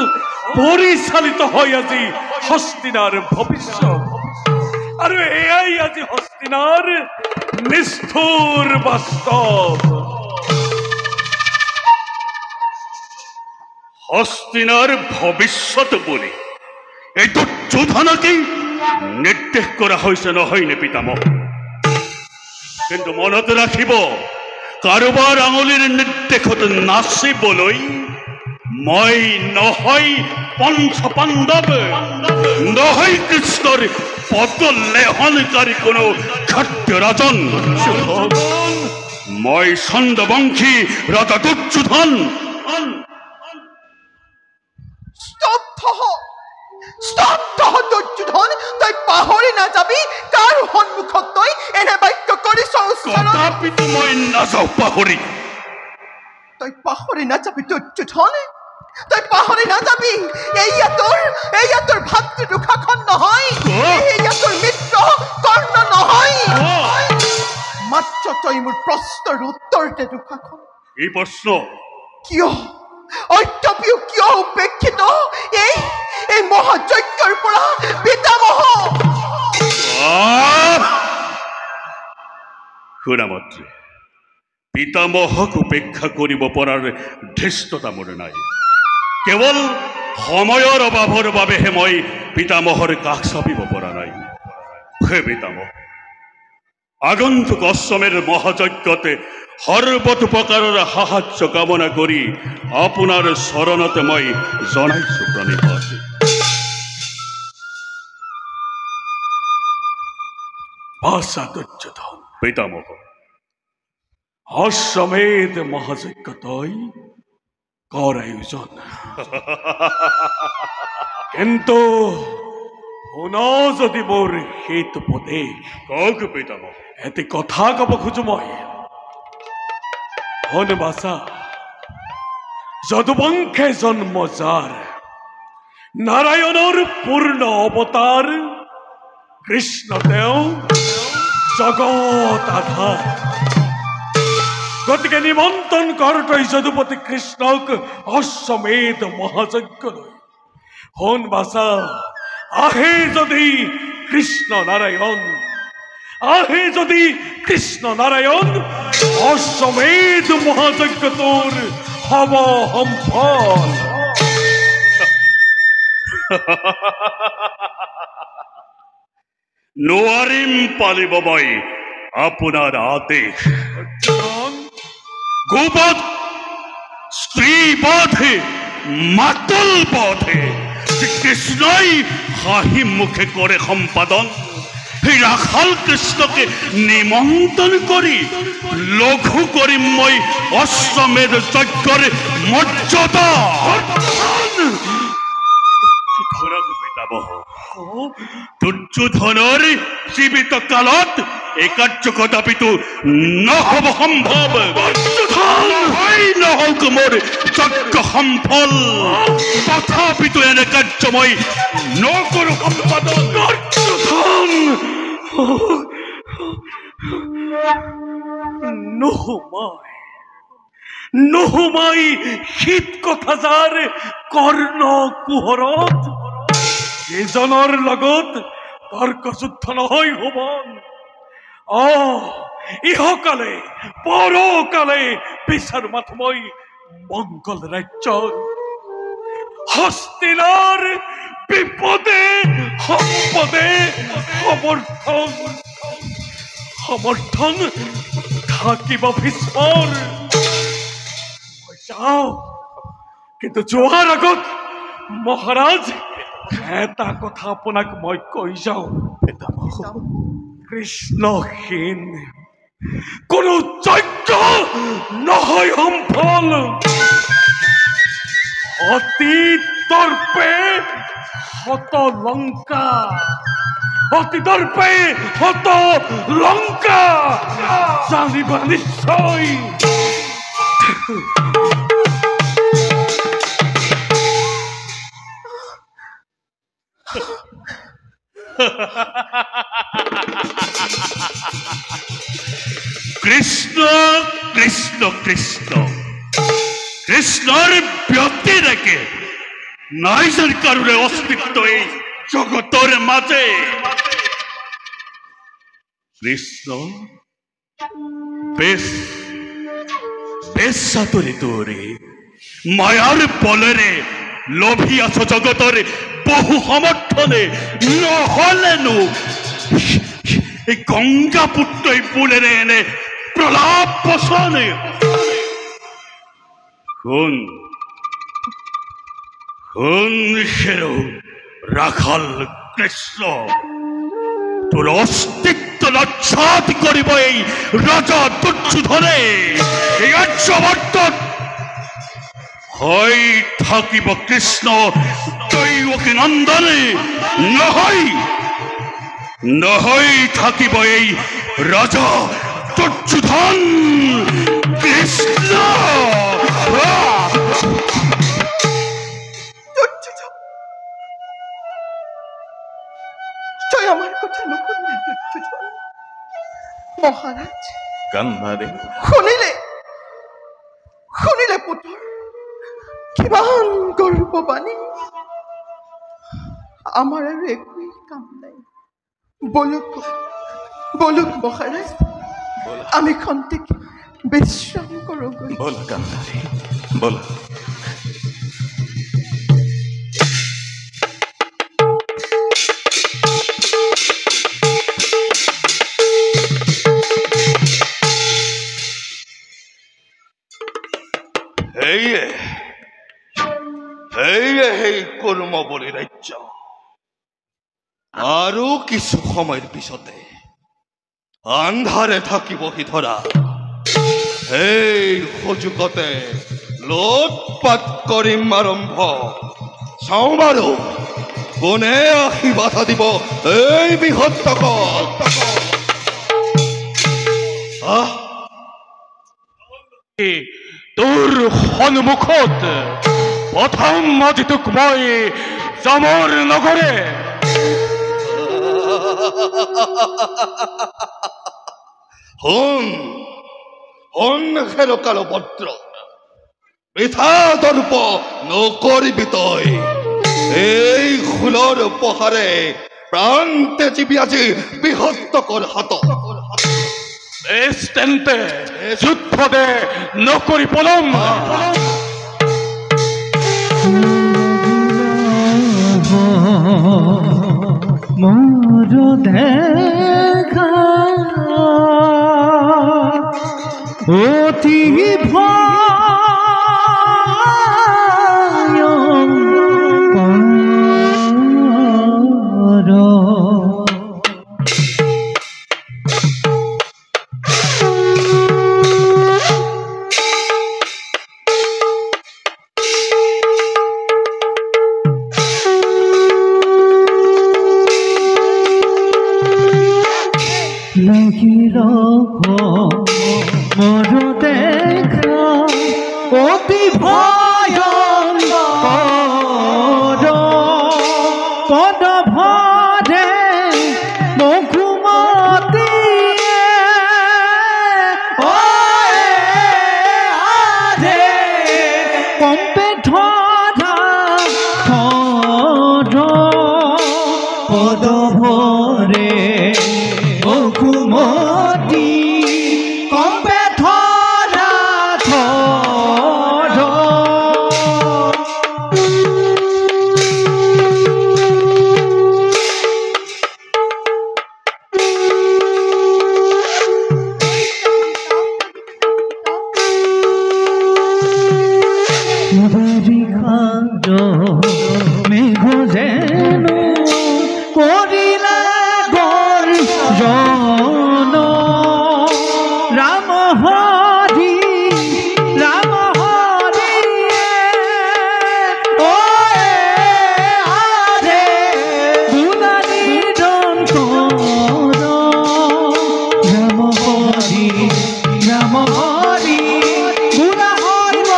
পৰিচালিত হয় আজি হস্তিনাৰ ভৱিষ্যত, আৰু এয়াই আজি হস্তিনাৰ নিষ্ঠুৰ বাস্তৱ। হস্তিনার ভবিষ্যৎ বলে এই দুর্যোধনকে নির্দেশ করা হয়েছে নহয়নে পিতামহ? কিন্তু মনত রাখিব, কারোবার আঙুলির নির্দেশত নাচিবলৈ মই নহয় পঞ্চ পাণ্ডৱ, নহয় কৃষ্ণৰ পদলেহনকাৰী কোনো খাদ্য ৰাজন, মই ছন্দবংশী ৰজা দুৰ্যোধন। স্তব্ধ দুৰ্যোধন, তই পাহৰি নাযাবি কাৰ সন্মুখত তই এনে বাক্য কৰিছ? তথাপিতো মই নাযাওঁ পাহৰি। তই পাহৰি নাযাবি দুৰ্যোধন, তই পাহৰি নাযাবি এইয়া তোৰ ভাতৃ দুখাখন নহয়, এইয়া তোৰ মিত্ৰ কৰ্ণ নহয়। মাত্ৰ তই মোৰ প্ৰশ্নৰ উত্তৰ দে দুখাখন। এই প্ৰশ্ন কিয় অত্যপিও কিয় উপেক্ষিত এই মহাযজ্ঞৰ পৰা পিতামহ? শুনা মাত্ৰে পিতামহক উপেক্ষা কৰিব পৰাৰ ধৃষ্টতা মোৰ নাই। কেৱল সময়ৰ অভাৱৰ বাবেহে মই পিতামহৰ কাষ চাপিব পৰা নাই। হে পিতামহ, আগন্তুক অশ্বমেৰ মহাযজ্ঞতে সৰ্বতোপ্ৰকাৰৰ সাহায্য কামনা কৰি আপোনাৰ চৰণতে মই জনাইছো প্ৰণিপাত। দুৰ্যোধন, পিতামহ, অশ্বমেধ মহাযজ্ঞ তই কৰ আয়োজন, কিন্তু শুনা যদি মোৰ হিত উপদেশ। কওক পিতামহ। এটি কথা কব খোজো মই। শুন বাছা, যদুবংশে জন্ম যাৰ, নাৰায়ণৰ পূৰ্ণ অৱতাৰ, কৃষ্ণ তেওঁ জগত আধাৰ। গতিকে নিমন্ত্ৰণ কৰ তই যদুপতি কৃষ্ণক অশ্বমেধ মহাযজ্ঞলৈ। শুন বাছা, আহে যদি কৃষ্ণ নাৰায়ণ, আহে যদি কৃষ্ণ নাৰায়ণ, অশ্বমেধ মহাযজ্ঞ তোৰ হব সম্ফল। নোৱাৰিম পালিব মই আপোনাৰ আদেশ। গোবধ, স্ত্ৰীবধে, মাতল বধে কৃষ্ণই হাঁহি মুখে কৰে সম্পাদন। ৰাখাল কৃষ্ণকে নিমন্ত্ৰণ কৰি লঘু কৰিম মই অশ্বমেধ যজ্ঞৰ মৰ্যাদা। দুৰ্যোধনৰ জীৱিত কালত এই কাৰ্য কদাপিতো নহব সম্ভৱ। নহওক মোৰ যজ্ঞ সম্ফল, তথাপিতো এনে কাৰ্য মই নকৰো সম্পাদন। নোসোমাই শীত কথা যাৰ কৰ্ণ কুহৰত, এজনৰ লগত তৰ্ক যুদ্ধ নহয় হোমন। ইহকালে পৰকালে বিচাৰ মাথো মই মংগল ৰাজ্যৰ। হস্তিনাৰ বিপদে সম্পদে সমৰ্থন থাকিব ভীষ্মৰ। মই যাওঁ, কিন্তু যোৱাৰ আগত মহাৰাজ এটা কথা আপোনাক মই কৈ যাওঁ। কৃষ্ণহীন কোনো যজ্ঞ নহয় সম্ফল। অতি দৰ্পে হত লংকা, অতি দৰ্পে হত লংকা, জানিবা নিশ্চয়। কৃষ্ণ কৃষ্ণ কৃষ্ণ, কৃষ্ণৰ ব্যতিৰেকে নাই যেন কাৰোৰে অস্তিত্ব এই জগতৰ মাজে। কৃষ্ণ বেশ বেশ সাতরে তোরে মায়ার বলেরে লোভি আছো জগতর বহু সমর্থনে, নহলেনো এই গঙ্গা পুত্রই বুলেরে এনে প্রলাপ বসনে। শুন শুন সেরো রাখাল কৃষ্ণ, তোর অস্তিত্ব লজ্জাত করিব এই রাজা দুর্যোধনে। এই আর্যবর্তন হয় থাকিব কৃষ্ণ দৈবকী নন্দনে, নহয় নহয় থাকিব এই রাজা দুর্যোধন কৃষ্ণ। মহাৰাজ গান্ধাৰী শুনিলে পুত্ৰ কিমান গৰ্ববাণী আমাৰ আৰু একোৱেই কাম নাই বলুক মহাৰাজ আমি খন্তেক বিশ্ৰাম কৰোঁগৈ বলা গান্ধাৰী বলা সেই কৰ্মবলী ৰাজ্য আৰু কিছু সময়ৰ পিছতে আন্ধাৰে থাকিবহি ধৰা সেই সুযোগতে লোটপাত কৰিম আৰম্ভ চাওঁ বাৰু কোনে আহি বাধা দিব এই বৃহত্তক তোৰ সন্মুখত প্ৰথম আজি তোক মই জামৰ নগৰে শুন খেৰকাল ভদ্ৰ বৃথা দৰ্প নকৰিবি তই এই খোলৰ উপহাৰে প্ৰাণ তেজিবি আজি বৃহত্তকৰ হাতত বেশ তেন্তে যুদ্ধ দে নকৰি পলম মোর দেখা অতি মোর দেখা অতি ভয়ঙ্কর পদ ভরে মঘুমতি কম্পে ধরা পদ ভরে মঘুমতি কম্পে ধরা মেঘ যেন করিলা গর্জন রাম হরি ও আরে গুণানি দন্ত রাম হরি গুণা হরি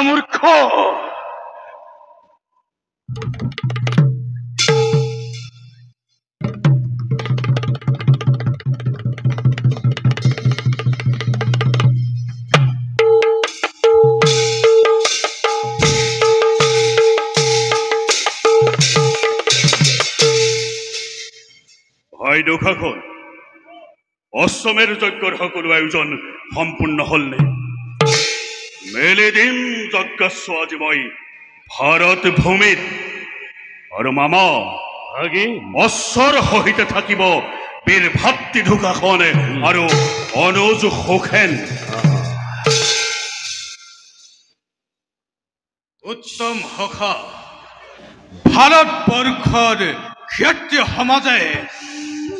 মূর্খ ভয় দুখাখন অশ্বমেৰ যজ্ঞৰ সকলো আয়োজন সম্পূৰ্ণ হলনে মেলি দিম যজ্ঞস্ব আজি মই ভাৰত ভূমিত আৰু মামা অশ্বৰ সহিতে থাকিব বীৰ ভাতৃ ঢোকাখন আৰু অনুজ সুখেন উত্তম সখা ভাৰতবৰ্ষৰ ক্ষত্ৰিয় সমাজে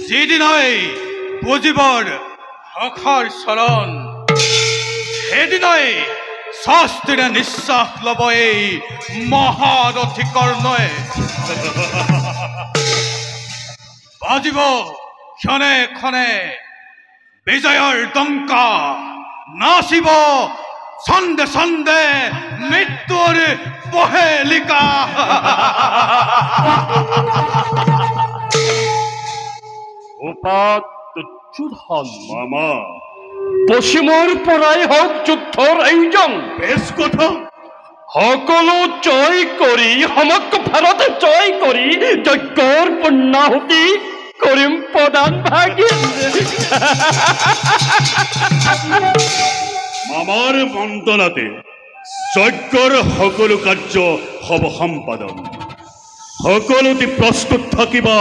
যিদিনাই বুজিবৰ হখৰ চৰণ সেইদিনাই শাস্তিৰে নিশ্বাস ল'ব এই মহাৰথী কৰ্ণই বাজিব ক্ষণে ক্ষণে বিজয়ৰ ডংকা নাচিব ছন্দে ছন্দে মৃত্যুৰ পহেলিকা দুৰ্যোধন মামা পশ্চিমৰ পৰাই হওক যুদ্ধৰ আয়োজন বেছ কথা সকলো জয় কৰি সমগ্ৰ ভাৰত জয় কৰি যজ্ঞৰ পুণ্যাহুতি কৰিম প্ৰদান ভাগি মামাৰ মন্ত্ৰণাতে যজ্ঞৰ সকলো কাৰ্য হ'ব সম্পাদন সকলোতে প্ৰস্তুত থাকিবা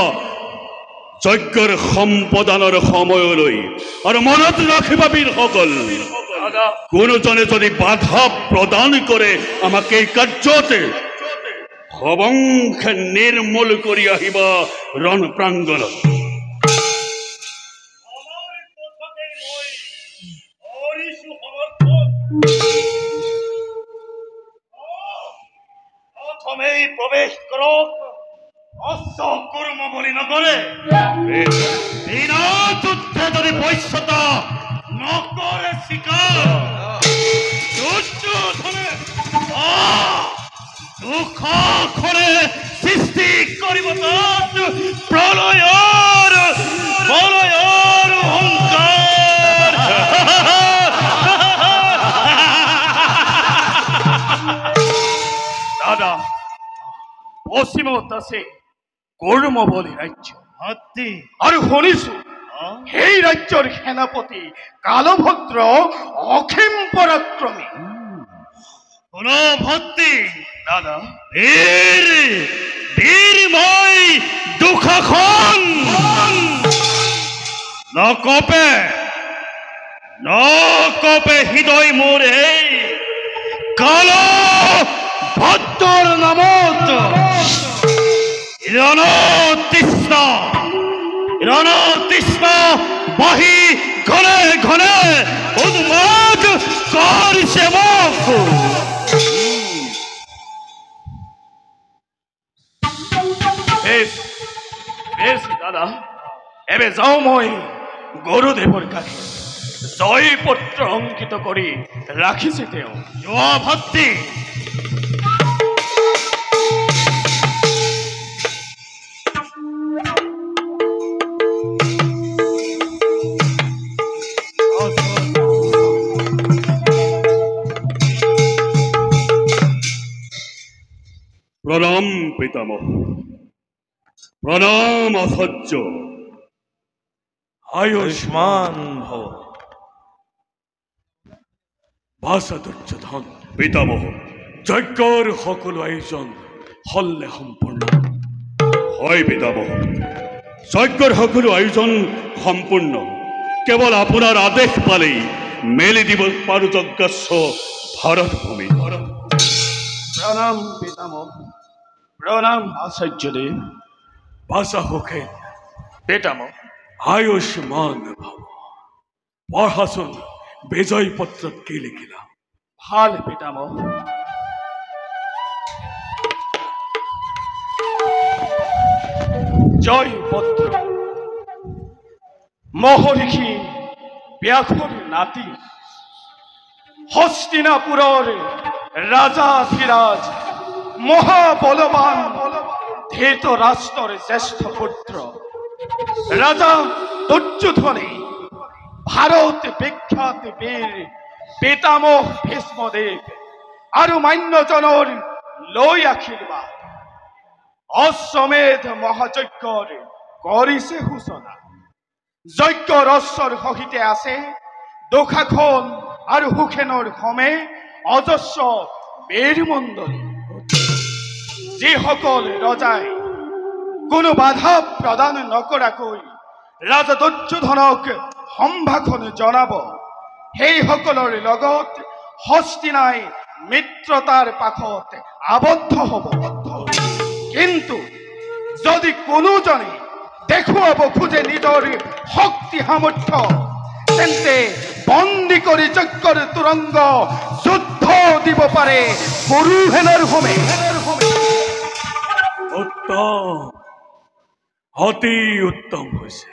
যজ্ঞৰ সম্পাদনৰ সময়লৈ আৰু মনত ৰাখিবা বীৰসকল কোনোজনে যদি বাধা প্ৰদান কৰে আমাক এই কাৰ্যতে সবংশে নিৰ্মূল কৰি আহিবা ৰণ প্ৰাংগণত প্ৰথমেই প্ৰৱেশ কৰক অস্ত কুৰ্ম বুলি নকৰে বিনা যুদ্ধে যদি বৈশ্যতা নকৰে স্বীকাৰ দুৰ্যোধনে দুঃখৰে সৃষ্টি কৰিব তাত প্ৰলয়ৰ অহংকাৰ দাদা পশ্চিমত আছে কৰ্ম বুলি ৰাজ্য আৰু শুনিছো সেই ৰাজ্যৰ সেনাপতি কালভদ্ৰ অসীম পৰাক্ৰমী ভক্তি দাদা বীৰ মই দুঃশাসন নকপে হৃদয় মোৰ এই কাল ভদ্ৰৰ নামত ৰণতৃষ্ণ বহি ঘনে ঘনে উন্মাদ কৰিছে মোক বেশ দাদা এবে যাওঁ মই গুৰুদেৱৰ কাষে জয় পত্ৰ অংকিত কৰি ৰাখিছে তেওঁ যোৱা ভক্তি প্ৰণাম পিতামহ প্ৰণাম আচাৰ্য আয়ুষ্মান ভব ভাষা দুৰ্যোধন পিতামহ যজ্ঞৰ সকলো আয়োজন হলনে সম্পূৰ্ণ হয় পিতামহ যজ্ঞৰ সকলো আয়োজন সম্পূৰ্ণ কেৱল আপোনাৰ আদেশ পালেই মেলি দিব পাৰো যজ্ঞস্ব ভাৰত ভূমি প্ৰণাম পিতামহ প্ৰণাম আচাৰ্যদেব ভাষা হোকে পিতামহ আয়ুষ্মান ভব পঢ়াচোন বিজয় পত্ৰত কি লিখিলা ভাল পিতামহ জয় পত্ৰ মহৰ্ষি ব্যাঘ্ৰ নাতি হস্তিনাপুৰৰ ৰাজাধিৰাজ মহাবলবান ধৃতৰাষ্ট্ৰৰ জ্যেষ্ঠ পুত্ৰ ৰাজা দুৰ্যোধনে ভাৰত বিখ্যাত বীৰ পিতামহ ভীষ্মদেৱ আৰু মান্যজনৰ লৈ আশীৰ্বাদ অশ্বমেধ মহাযজ্ঞৰ কৰিছে সূচনা যজ্ঞ ৰসৰ সহিতে আছে দুঃশাসন আৰু সুখেনৰ সমে অজস্ৰ বীৰমণ্ডলী যিসকল ৰজাই কোনো বাধা প্ৰদান নকৰাকৈ ৰাজা দুৰ্যোধনক সম্ভাষণ জনাব সেইসকলৰ লগত হস্তিনাই মিত্ৰতাৰ পাশত আবদ্ধ হ'ব কিন্তু যদি কোনোজনে দেখুৱাব খোজে নিজৰ শক্তি সামৰ্থ্য, তেন্তে বন্দী কৰি যজ্ঞৰ তুৰংগ যুদ্ধ দিব পাৰে গুৰুহেনৰ হোমে। উত্তম, অতি উত্তম হৈছে।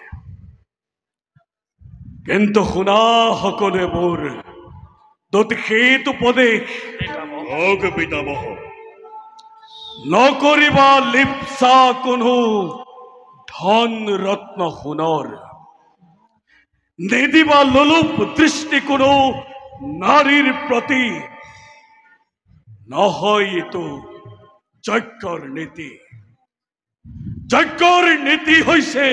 কিন্তু শুনা সকলোৱে মোৰ দোষিত উপদেশ, পিতামহ নকৰিবা লিপ্সা কোনো ধন ৰত্ন সোণৰ, নিদিবা লোলুপ দৃষ্টি কোনো নাৰীৰ প্ৰতি, নহয় এইটো যজ্ঞৰ নীতি। যজ্ঞৰ নীতি হৈছে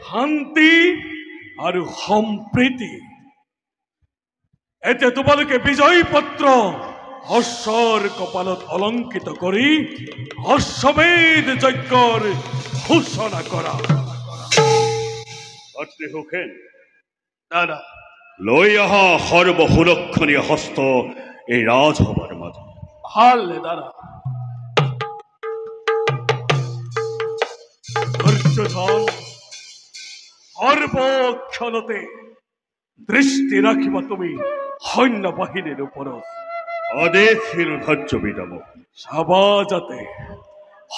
শান্তি আৰু সম্প্ৰীতি। এতিয়া তোমালোকে বিজয়ী পত্ৰ হৰ্ষৰ কপালত অলংকিত কৰি অশ্বমেধ যজ্ঞৰ ঘোষণা কৰা। সুখেন দাদা, লৈ অহা সৰ্বসুলক্ষণীয় হস্ত এই ৰাজসভাৰ মাজত। ভাল দাদা। দুৰ্যোধন, সৰ্বক্ষণতে দৃষ্টি ৰাখিবা তুমি সৈন্য বাহিনীৰ ওপৰত। আদেশীৰ ধাৰ্য পিতামহ। চাবা যাতে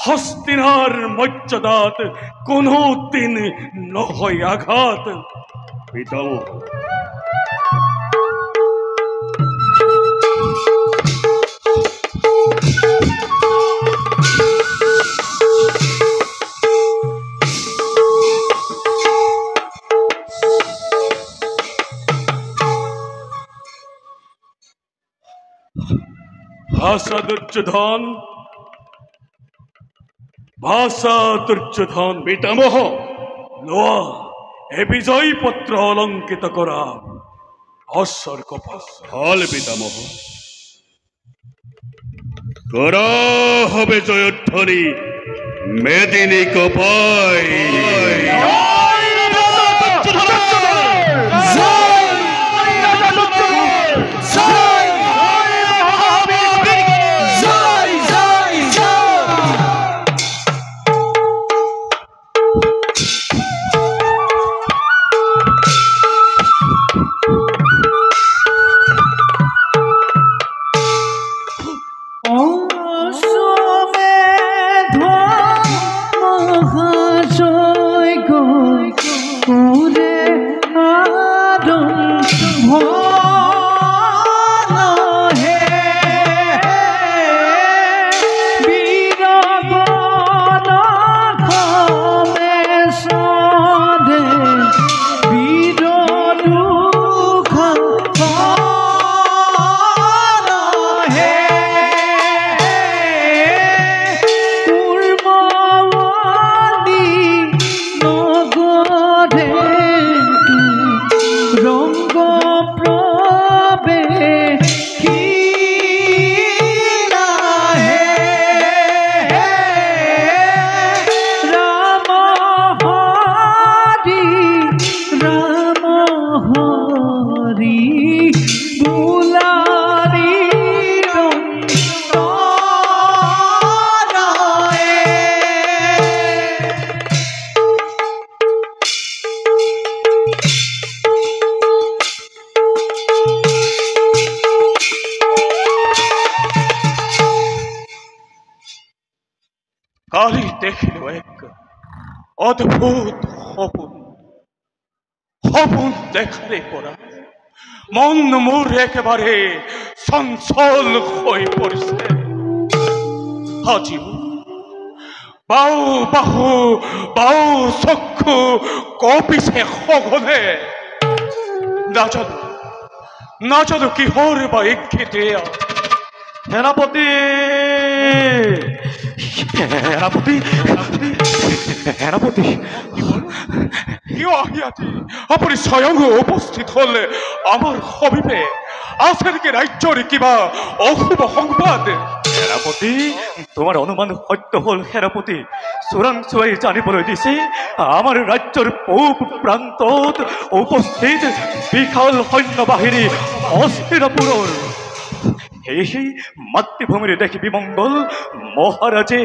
হস্তিনাৰ মৰ্যাদাত কোনোদিন নহয় আঘাত। পিতামহ। ভাষা দুৰ্যোধন, ভাষা দুৰ্যোধন। পিতামহ। লোৱা এ বিজয়ী পত্ৰ অলংকিত কৰা হৰ্ষৰ কপাল। ভাল পিতামহ। কৰা হবে জয়ধ্বনি মেদিনী কপাই। কালি দেখিল এক অদ্ভুত সপোন। সপোন দেখারে পড়া মন মোর একেবারে চঞ্চল হয়ে পড়ছে। আজিও বাউ বাহু বাউ চক্ষু কপিছে সঘনে। নাজানো কিহৰ বা ইংগিতে। সেনাপতি, সেনাপতি, সেনাপতি, কিয় আহিয়াতি আপুনি স্বয়ং উপস্থিত হলে আমার সমীপে? আছে নেকি রাজ্যর কিবা অশুভ সংবাদ? সেনাপতি, তোমাৰ অনুমান সত্য হল সেনাপতি। চোৰাংচোৱাই জানিবলৈ দিছে আমাৰ ৰাজ্যৰ পূব প্ৰান্তত উপস্থিত বিশাল সৈন্য বাহিনী হস্তিনাপুৰৰ। সেই মাতৃভূমির দেখিবি মঙ্গল মহারাজে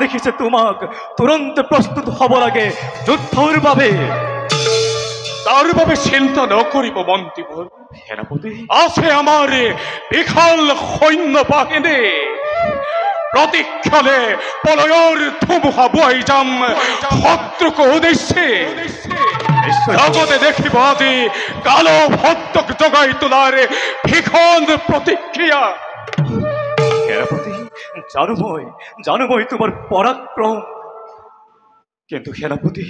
দেখিছে তোমাক তুরন্ত প্রস্তুত হবার আগে যুদ্ধর ভাবে তার ভাবে চিন্তা নকরিব মন্ত্রীবর। সেনাপতি আছে আমার বিশাল সৈন্য বাহিনী, প্রতীক্ষণে পলয়ৰ ধুমুহা বৈ যাম শত্ৰুক উদ্দেশ্যে। লগতে দেখিব আজি কালো ভক্তক জগাই তোলাৰ ভীষণ প্ৰতিক্ৰিয়া। সেনাপতি জানো মই তোমাৰ পৰাক্ৰম, কিন্তু সেনাপতি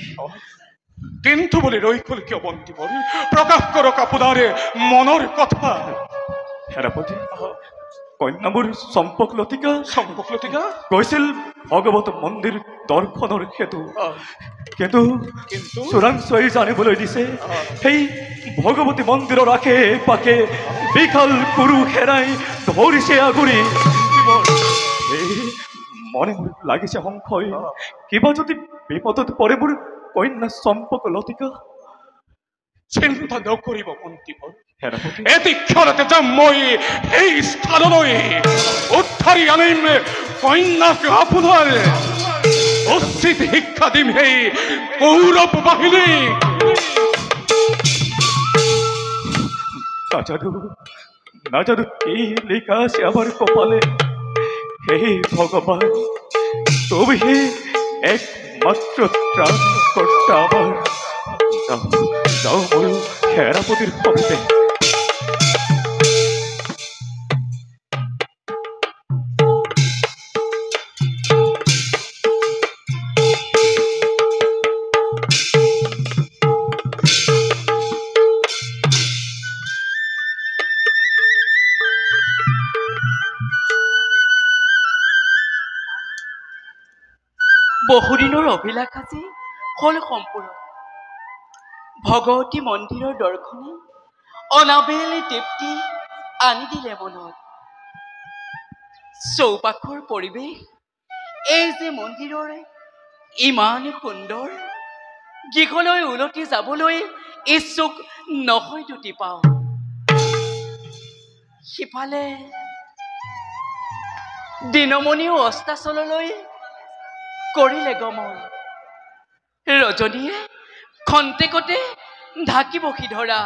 কিন্তু বলে ৰৈখল কিয় মন্ত্ৰীবৰ? প্ৰকাশ কৰক আপোনাৰ মনৰ কথা। সেনাপতি কন্যাবোৰ চম্পকলতিকা সম্পৰ্কলতিকা কৈছিল ভগৱত মন্দিৰ দৰ্শনৰ হেতু, কিন্তু চোৰাংচোৱাই জানিবলৈ দিছে সেই ভগৱতী মন্দিৰৰ আশে পাশে বিশাল কুৰু হেৰাই ধৰিছে আগুৰি। মনে মোৰ লাগিছে সংশয়, কিবা যদি বিপদত পৰে মোৰ কন্যা চম্পকলতিকা। চিন্তা নকৰিব মন্ত্ৰীবৰ, সেনাপতি এটি ক্ষণতে যাম মই সেই স্থানলৈ, উদ্ধাৰি আনিম কন্যাক আপোনাৰ, উচিত শিক্ষা দিম সেই কৌৰৱ বাহিনীক। নাজানো কি লেখা আছে আমার কপালে। হে ভগবান, তুমি হে একমাত্র ত্রাণকর্তা আমার। যাও বলো সেনাপতির হস্তে। বহুদিনৰ অভিলাষ আজি হল সম্পূৰ্ণ। ভগৱতী মন্দিৰৰ দৰ্শনে অনাবেলি তৃপ্তি আনি দিলে মনত। চৌপাশৰ পৰিৱেশ এই যে মন্দিৰৰ ইমান সুন্দৰ, গৃহলৈ উলটি যাবলৈ ইচ্ছুক নহয় দুটি পাওঁ। সিফালে দিনমণিও অস্তাচললৈ কৰিলে গমন। ৰজনীয়ে খন্তেকতে ঢাকি বহি ধৰা।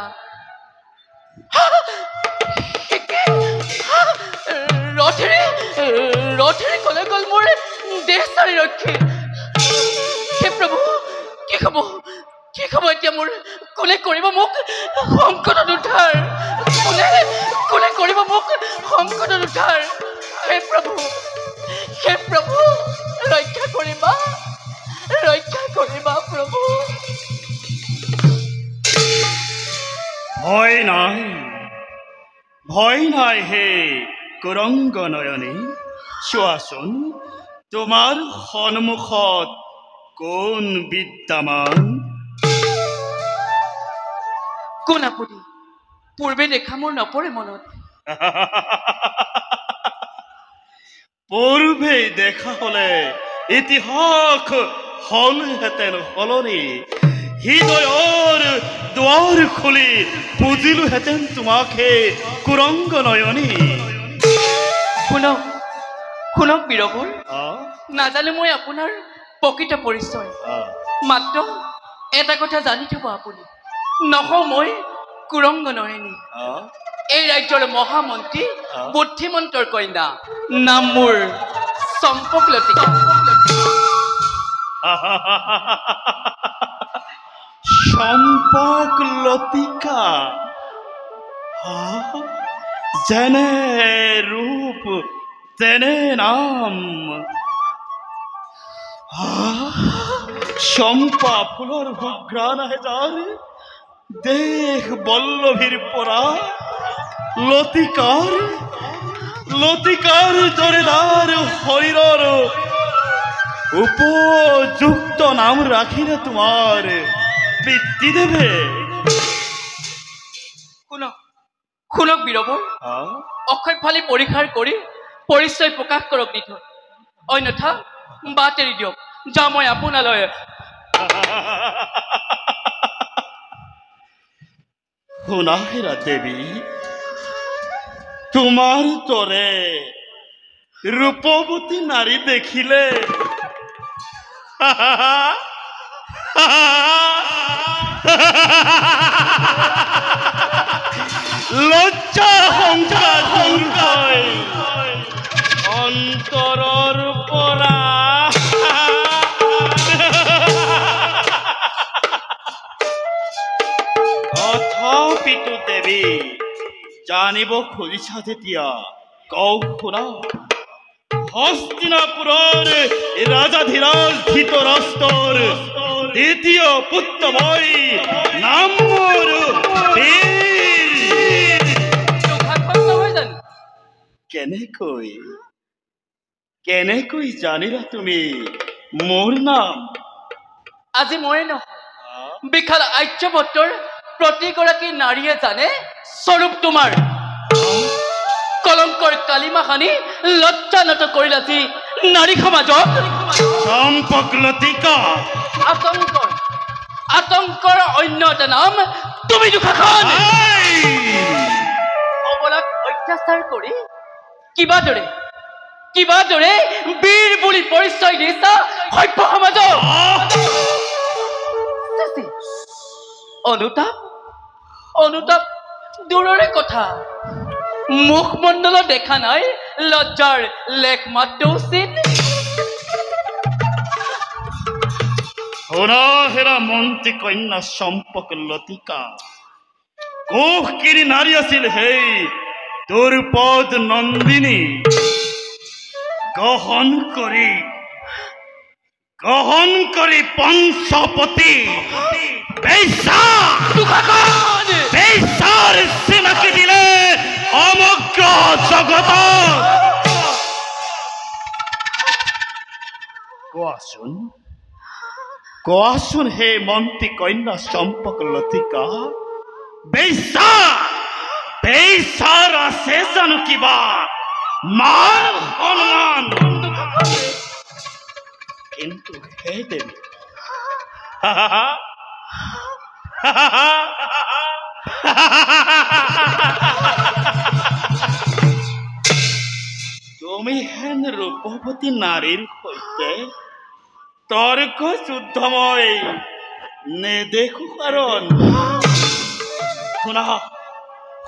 ৰথেৰে কলে গল মোৰ দেহ চাৰি ৰক্ষী। হে প্ৰভু, কি হব এতিয়া মোৰ? কোনে কৰিব মোক সংকটত উদ্ধাৰ? কোনে কৰিব মোক সংকটত উদ্ধাৰ? হে প্ৰভু ৰক্ষা কৰিবা প্ৰভু। ভয় নাই হে কুৰংগ নয়নী, চোৱাচোন তোমাৰ সন্মুখত কোন বিদ্যমান। কোন আপুনি? পূৰ্বে দেখা মোৰ নপৰে মনত। পূৰ্বে দেখা হলে ইতিহাস হলহেঁতেন সলনি। হৃদয়ৰ দুৱাৰ খুলি বুজিলোহেঁতেন তোমাকে কুৰংগ নয়নী। শুনক বীৰবৰ, নাজানো মই আপোনাৰ প্ৰকৃত পৰিচয়। মাত্ৰ এটা কথা জানি থব আপুনি, নহওঁ মই কুৰংগ নয়নী, এই ৰাজ্যৰ মহামন্ত্ৰী বুদ্ধিমন্তৰ কন্যা। নাম মোৰ চম্পকলতিকা। চম্পকলতিকা, যেনে ৰূপ তেনে নাম। চম্পা ফুলৰ ঘ্ৰাণ আহে যাৰ দেহ বল্লভীৰ পৰা। লতিকাৰ জৰেদাৰ শৰীৰৰ উপযুক্ত নাম ৰাখিলে তোমাৰ বৃত্তি দেৱে। শুনক বীৰবৰ, অক্ষয় ফালি পৰীক্ষাৰ কৰি পৰিচয় প্ৰকাশ কৰক নিথৰ, অন্যথা বাট এৰি দিয়ক। যাওঁ মই আপোনালৈ। শুনা হেৰা দেৱী, তোমাৰ দৰে ৰূপৱতী নাৰী দেখিলে লজ্জা শংকা দূৰ হয় অন্তৰৰ পৰা। তথাপিতো দেৱী জানিব খুজিছা যেতিয়া কওঁ শুনা। হস্তিনাপুৰৰ ৰাজাধিৰাজ ধৃতৰাষ্ট্ৰৰ দ্বিতীয় পুত্ৰ মই নাম মোৰ বীৰ। কেনেকৈ জানিলা তুমি মোৰ নাম? আজি ময়ে নহয়, বিশাল আৰ্যভট্টৰ প্ৰতিগৰাকী নাৰীয়ে জানে স্বৰূপ তোমাৰ। কলংকৰ কালিমা সানি লজ্জানত কৰিলা যি নাৰী সমাজক। চম্পকলতিকা আতংকৰ অন্য এটা নাম তুমি দুখাখন। অবলাক অত্যাচাৰ কৰি কিবা দৰে বীৰ বুলি পৰিচয় দিছা সভ্য সমাজক। অনুতাপ দূৰৰে কথা, মুখমণ্ডলত দেখা নাই লজ্জাৰ লেখ মাত্ৰ উচিত। শুনা হেৰা মন্ত্ৰী কন্যা চম্পকলতিকা, কোষকিৰি নাৰী আছিল সেই দুৰ্পদ নন্দিনী। গ্ৰহণ কৰি পঞ্চপতি বেশ্যাৰ চিনাকি দিলে সমগ্ৰ জগতত। কোৱাচোন হে মন্ত্ৰী কন্যা চম্পকলতিকা, বেশ্যাৰ আছে জানো কিবা মান সন্মান? কিন্তু হে দেৱী তুমি হেন ৰূপৱতী নাৰীৰ সৈতে তৰ্ক যুদ্ধ মই নেদেখো। কাৰণ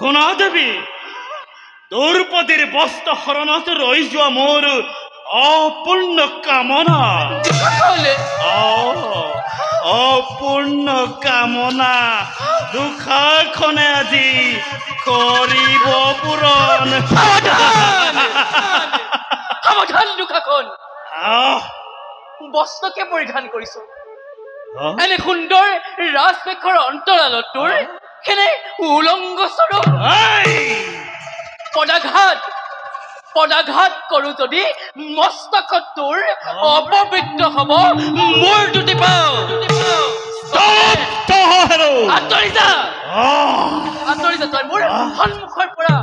শুনা দেৱী, দ্ৰৌপদীৰ বস্ত্ৰ শৰণত ৰৈ যোৱা মোৰ অপূৰ্ণ কামনা দুখাখনে আজি কৰিব পূৰণ। সাৱধান দুখাখন। বস্ত্ৰকে পৰিধান কৰিছো, এনে সুন্দৰ ৰাজবেশৰ অন্তৰালত তোৰ সেনে উলংগ স্বৰূপ। পদাঘাত কৰো যদি মস্তকত তোৰ অপবিত্ৰ হব মোৰ দুটি পাও। আঁতৰি যা তই মোৰ সন্মুখৰ পৰা।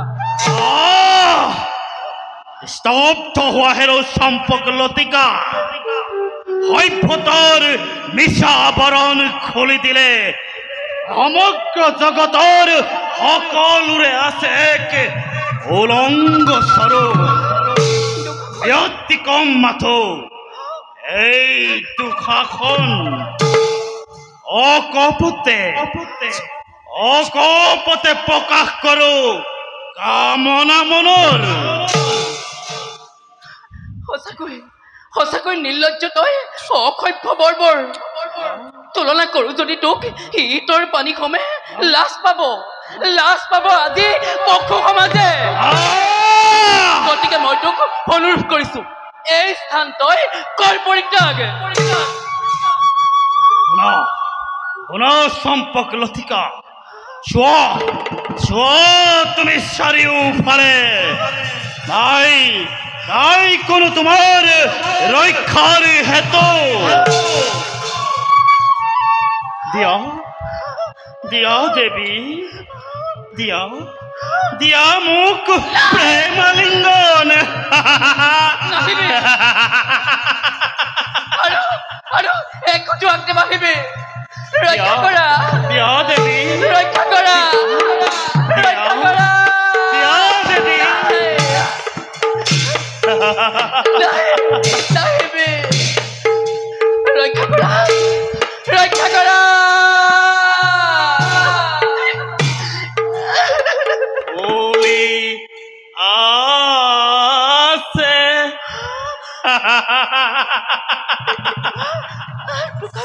স্তব্ধ হোৱা হেৰ চম্পকলতিকা, সভ্যতাৰ মিছা আৱৰণ খুলি দিলে সমগ্ৰ জগতৰ সকলোৰে আছে এক উলংগ স্বৰূপ। ব্যতিক্ৰম মাথো এই দুখাখন অকপতে প্ৰকাশ কৰো কামনা মনৰ। সঁচাকৈ নিৰ্লজ্জ তই, অসভ্য বৰ্বৰ। তুলনা কৰো যদি তোক হিতৰ পানী সমে লাজ পাব আজি পশু সমাজে। গতিকে মই তোক অনুৰোধ কৰিছো, এই স্থান তই কৰ পৰিত্যাগ। শুনা চম্পকলতিকা, চোৱা তুমি চাৰিওফালে নাই কোনো তোমাৰ ৰক্ষাৰ হেতু। দিয়া দেৱী, দিয়া মোক প্ৰেমালিংগন। আৰু একোটো আগতে বাঢ়িবি। ৰক্ষা কৰা দিয়া দেৱী, ৰক্ষা কৰা। দিয়া দেৱী।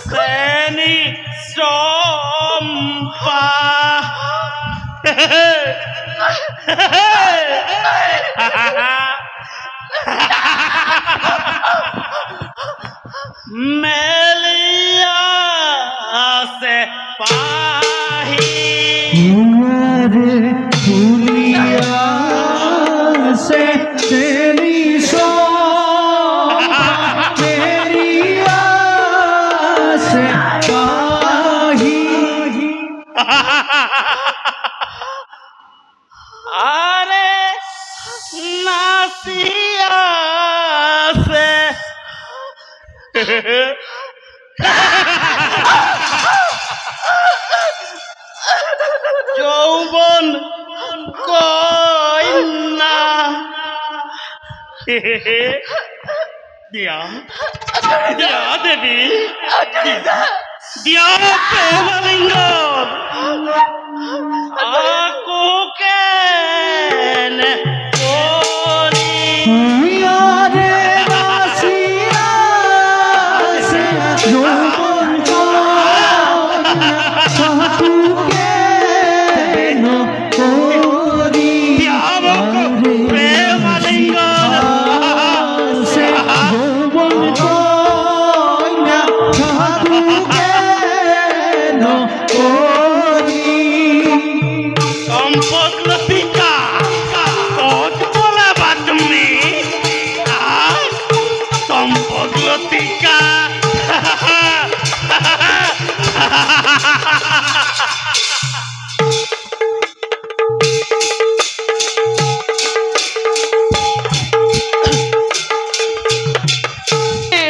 শ্রেণী চম্পা মেলিয়া আছে পাহি से तेरी तेरी से पाही আরে নাসিয়া সে যৌবন কন্যা দিয়া দিয়া দেবী দিয়া প্রেমালিঙ্গ আকু কেন করি यारे रासिया से जोबन को सातु के नो कोरी প্রেমালিঙ্গ से जोबन को ना सातु के नो कोरी সম্পদ লতিকা কত বলাবা তুমি সম্পদ লতিকা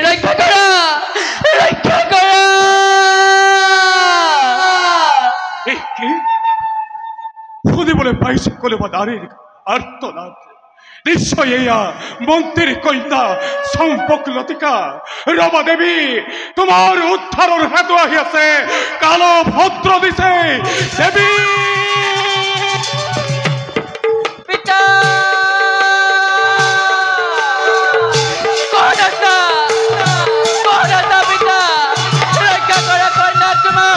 রক্ষা করা রক্ষা করা বলে পাইছে কোলে বা নারীর আর্তনাদ নিশ্চয় এয়া মন্ত্রীর কন্যা সম্পক লতিকা রমা দেবী তোমার উদ্ধারের হেতু আহিয়াছে কালো ভদ্র দিছে দেবী পিতা কর্ণাটা পিতা রক্ষা করা কন্যা তোমার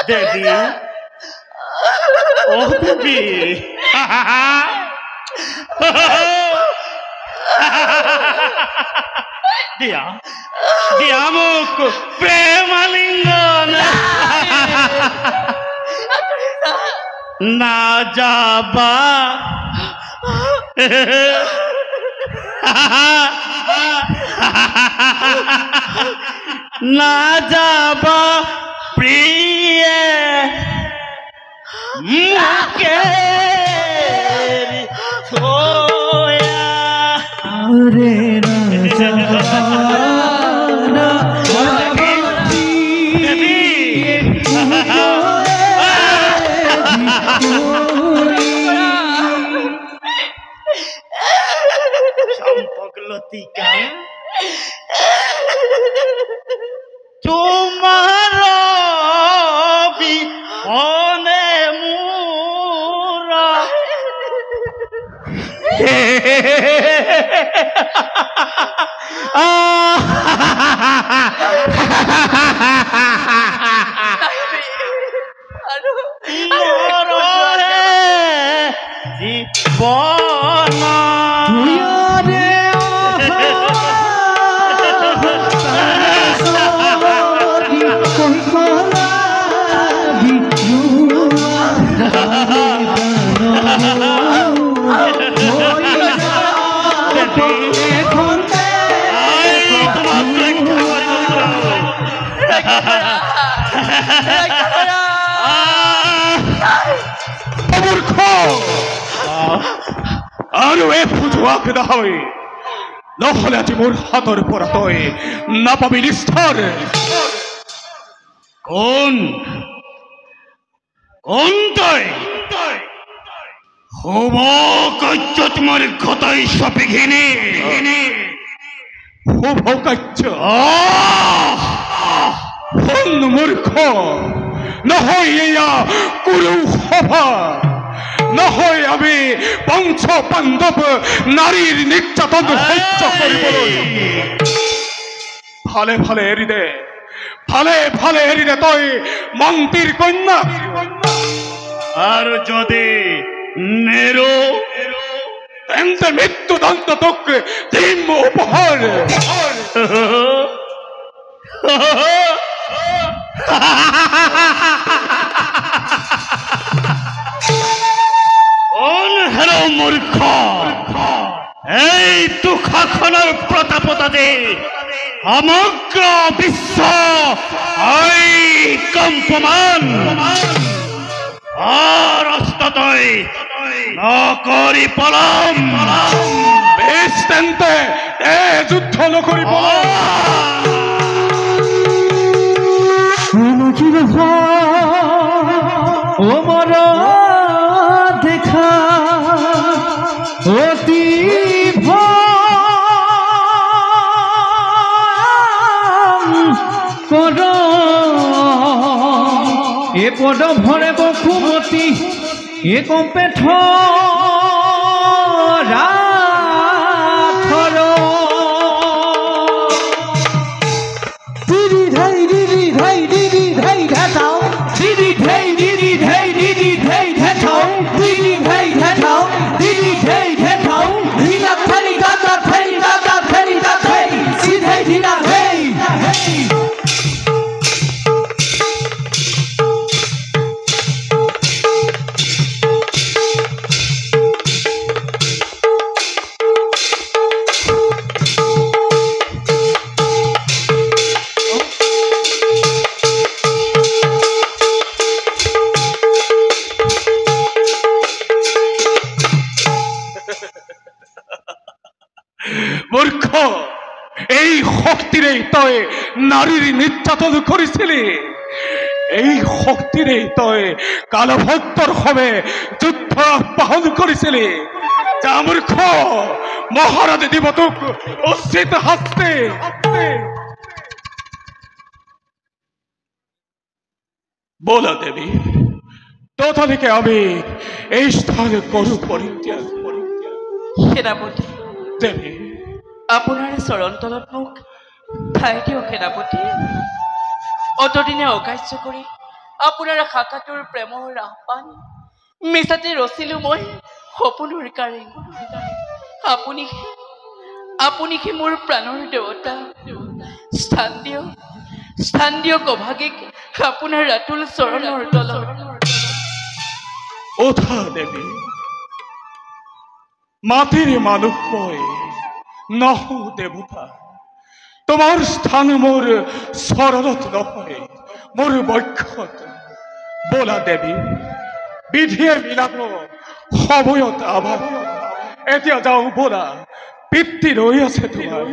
দেবী ও দেবী দিয়া দিয়া মুখ প্রেমালিঙ্গন না যাবা না যাবা প্রিয় মুখে ছোয়া अरे राजा সম্পকলতিকা তোমার বিহনে মোর জীবন আৰু এই ফুজুৱাকে নহয় নহ'লে আজি মোৰ হাতৰ পৰা তই নাপাবি নিষ্ঠাৰ কোন কোন তই হব কাৰ্য তোমাৰ ঘটাই সপিঘিনি শুভ কাৰ্য হন মূৰ্খ, নহয় এয়া কুৰু সভা, নহয় আমি পঞ্চ পাণ্ডৱ নাৰীৰ নিৰ্যাতন সহ্য কৰিবলৈ। ফালে ফালে এৰি দে, ফালে ফালে এৰি দে তই মন্ত্ৰীৰ কন্যা। আৰু যদি নেৰো তেন্তে মৃত্যুদণ্ড তোক দিম উপহাৰ। হেৰ মূৰ্খ, এই তুষাখনৰ প্ৰতাপতাতে সমগ্ৰ বিশ্ব কম্পমান। ৰাস্তাতই নকৰি পলাম। বেছ তেন্তে যুদ্ধ নকৰি পলাম। অমৰ দেখা অতি পদ এ পদ ভৰে বসুমতী এ কম্পে থৰ দিদি ধাই দিদি ধাই দিদি ধাই ধাও দিদি ধাই দিদি ধাই দিদি ধাই ধাও দিদি ধাই ধাও দিদি ধাই ধাও দিনা ফেরি গাতা ফেরি গাতা ফেরি গাতা সিধে দিনা হেই মূৰ্খ, এই শক্তিৰে তই নাৰীৰ নিৰ্যাতন কৰিছিলি। এই শক্তিৰে তই কালভক্তৰ সবে যুদ্ধ আহ্বান কৰিছিলি। যা মূৰ্খ, মহাৰাজে দিব তোক উচিত শাস্তি। বলা দেৱী, তথাপিকে আমি এই স্থান কৰো পৰিত্যাগ। সেনাপতি, দেৱী, আপোনাৰ চৰণ তলত মোক ঠাই দিয়ক সেনাপতি। অতদিনে অকাৰ্য কৰি আপোনাৰ শাখাটোৰ প্ৰেমৰ আহ্বান মিছাতে ৰচিলো মই সপোনৰ কাৰেং। আপুনিহে মোৰ প্ৰাণৰ দেৱতা। স্থান দিয়ক অভাগীক আপোনাৰ ৰাতুল চৰণৰ তলত। ওঠা দেৱী, মাটিৰ মানুহ মই নহওঁ দেৱতা। তোমাৰ স্থান মোৰ চৰণত নহয়, মোৰ বক্ষত। বলা দেৱী, বিধিয়ে মিলাব সময়ত আভাৰ। এতিয়া যাওঁ বলা, পিতৃ ৰৈ আছে তোমাৰ।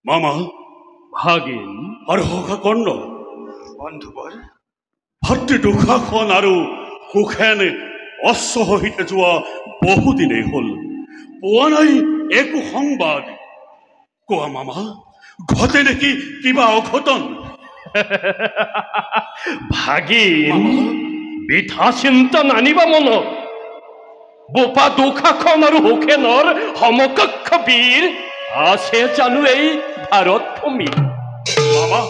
মামা, ভাগিন আৰু সখাকৰ্ণ বন্ধুবৰ, ভাতৃ দুষাখন আৰু সুখেন অশ্ব সহিতে যোৱা বহুদিনেই হ'ল, পোৱা নাই একো সংবাদ। কোৱা মামা, ঘটে নেকি কিবা অঘটন? ভাগিন, বৃথা চিন্তা নানিবা মনত। বোপা দুষাখন আৰু সুখেনৰ সমকক্ষ বীৰ আছে জানো এই ভাৰত ভূমি? মামা,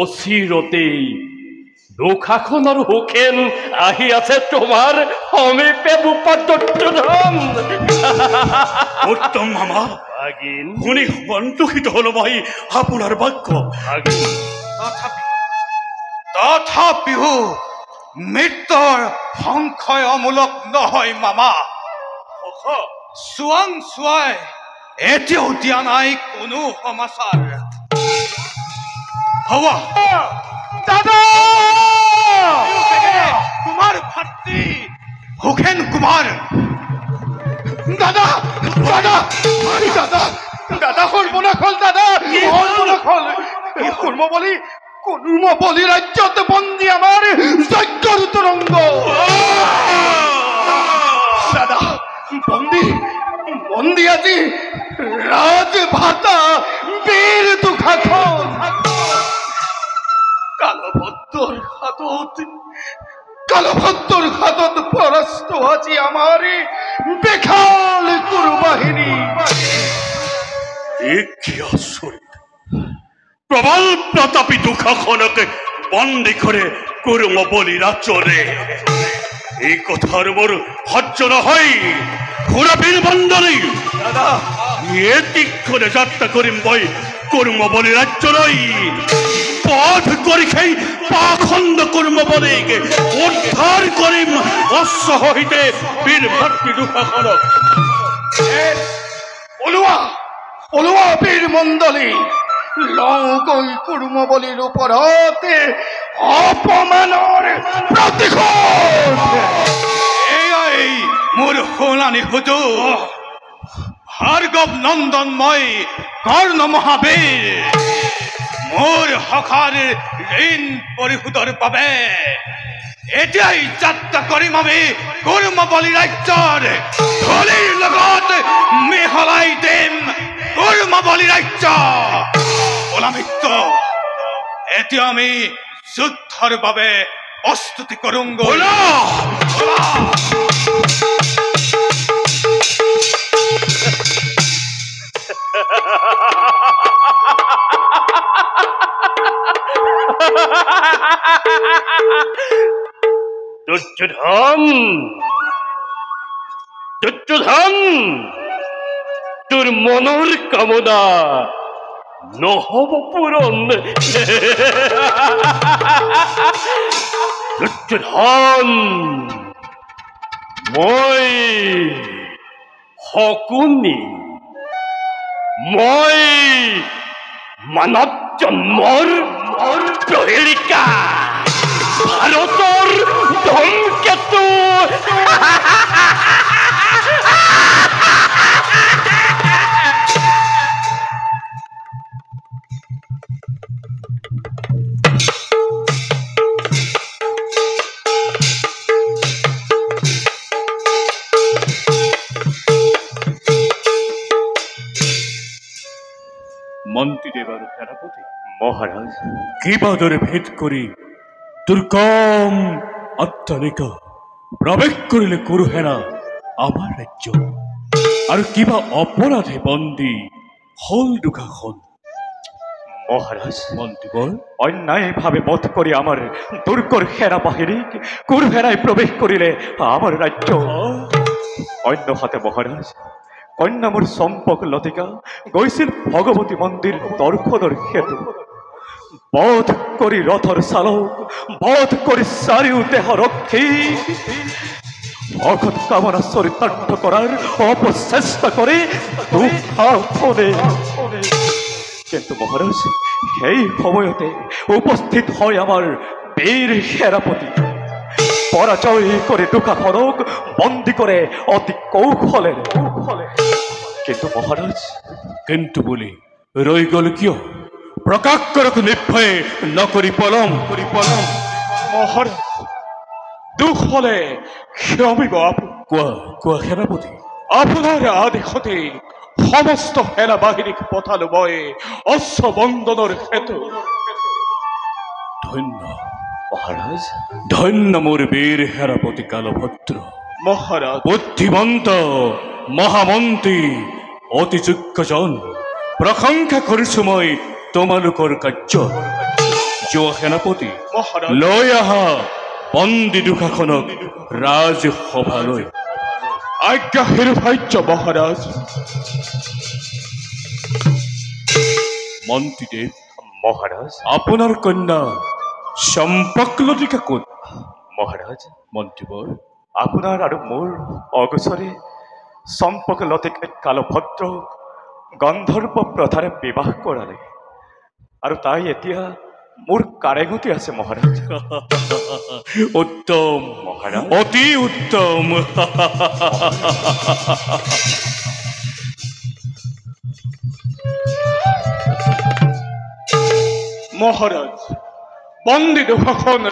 অচিৰতেই দুষাখন আৰু সুখেন আহি আছে তোমাৰ সমীপে বোপা দুৰ্যোধন। উত্তম মামা, ভাগিন, শুনি সন্তোষিত হলো মই আপোনাৰ বাক্য। ভাগিন, তথাপিও মৃত্যুৰ সংশয় অমূলক নহয় মামা। চোৱাং চোৱাই এতিয়াও দিয়া নাই কোনো সমাচাৰ। হবা দাদা, তোমাৰ ভাতৃ সুখেন কুমাৰ। দাদা দাদা দাদা দাদা সৰ্বনাশ ৰাখল দাদা, হ'ল ৰাখল। এই কুৰ্মবলী ৰাজ্যত বন্দী আমাৰ যজ্ঞৰ তুৰংগ। দাদা বন্দী আজি ৰাজভাতা বীৰ দুখাখন। কালভদ্ৰৰ হাতত পৰাস্ত আজি আমাৰ বেখাল কুৰুবাহিনী। কি আচৰিত! প্রবল প্রতাপী দুঃখাখনকে বন্দী করে কুর্মবলী রাজ্যরে। এই কথার মোর সহ্য নহয়। ঘোরাবীর বন্দনী দাদা এ দিক্ষণে যাত্রা করিম বই কুর্মবলী রাজ্য নই। পথ করি খাই পাখণ্ড কুর্মবলীকে উদ্ধার করিম অশ্ব হইতে বীর ভক্তি দুঃখাখনক। পলুৱা বীৰ মণ্ডলী, লংকৈ কুৰ্মবলীৰ ওপৰতে অপমানৰ প্ৰতিশোধ। এয়াই মোৰ সোণানী হুজুৰ, ভাৰ্গৱ নন্দন মই কৰ্ণ মহাবীৰ। মোৰ সখাৰ ঋণ পৰিশোধৰ বাবে এতিয়াই যাত্ৰা কৰিম আমি কুৰ্মবলী ৰাজ্যৰ। ধূলিৰ লগত মিহলাই দিম কুৰ্মবলী ৰাজ্য। ওলামিত্য, এতিয়া আমি যুদ্ধৰ বাবে প্ৰস্তুতি কৰোঁগৈ। দুৰ্যোধন, তোৰ মনেৰ কামনা নহব পূৰণ। দুৰ্যোধন, মই শকুনি, মই মানৱ জন্মৰ প্ৰহেলিকা, ভাৰতৰ ধূমকেতু। মন্ত্রীদেব আর সেনাপতি মহারাজ, কিবাদরে ভেদ করি দুর্গম অট্টালিকা প্রবেশ করিলে কুরুহেনা আমার রাজ্য, আর কিবা অপরাধে বন্দী হল দুখাখন। মহারাজ, মন্ত্রীবর অন্যায়ভাবে বধ করে আমার দুর্গর সেনা বাহিনী কুরুহেনায় প্রবেশ করিলে আমার রাজ্য। অন্য হাতে মহারাজ, কন্যা মোর চম্পক লতিকা গৈছিল ভগবতী মন্দির দৰ্শনৰ হেতু। বধ কৰি ৰথৰ চালক, বধ কৰি চাৰিও দেহ ৰক্ষী, ভগত কামনা চৰিতাৰ্থ কৰাৰ অপচেষ্টা কৰে দুঃখাখনে। কিন্তু মহারাজ, সেই সময়তে উপস্থিত হয় আমার বীর সেনাপতি। পরাজয় করে দুঃখাখনক বন্দী করে অতি কৌশলে। কিন্তু মহারাজ, কিন্তু বলি রই গল কিয়? প্রকাশ করক নির্ভয়ে নকরি পলম। মহারাজ, দুখ হলে ক্ষমিব। কোৱা কোৱা সেনাপতি। আপোনাৰ আদেশতে সমস্ত সেনা বাহিনীক পঠালো মই অশ্ববন্দনৰ হেতু। ধন্য মহাৰাজ, ধন্য মোৰ বীৰ সেনাপতি কালভদ্ৰ। মহাৰাজ, বুদ্ধিমন্ত মহামন্ত্ৰী অতি যোগ্যজন, প্ৰশংসা কৰিছো মই তোমালোকৰ কাৰ্য। যোৱা সেনাপতি, মহাৰাজ, লৈ আহা বন্দী দুখাখনক ৰাজসভালৈ। আজ্ঞা হেৰুভাজ্য মহাৰাজ। মন্ত্ৰীদেৱ, মহাৰাজ, আপোনাৰ কন্যা চম্পকলতিকা ক'ত? মহাৰাজ, মন্ত্ৰীবৰ, আপোনাৰ আৰু মোৰ অগোচৰে চম্পক লতিক কালভদ্ৰ গন্ধৰ্ব প্ৰথাৰে বিবাহ কৰালে, আৰু তাই এতিয়া মোৰ কাৰেঙতি আছে মহাৰাজ। উত্তম মহাৰাজ, অতি উত্তম। মহাৰাজ বন্দী দুশাসন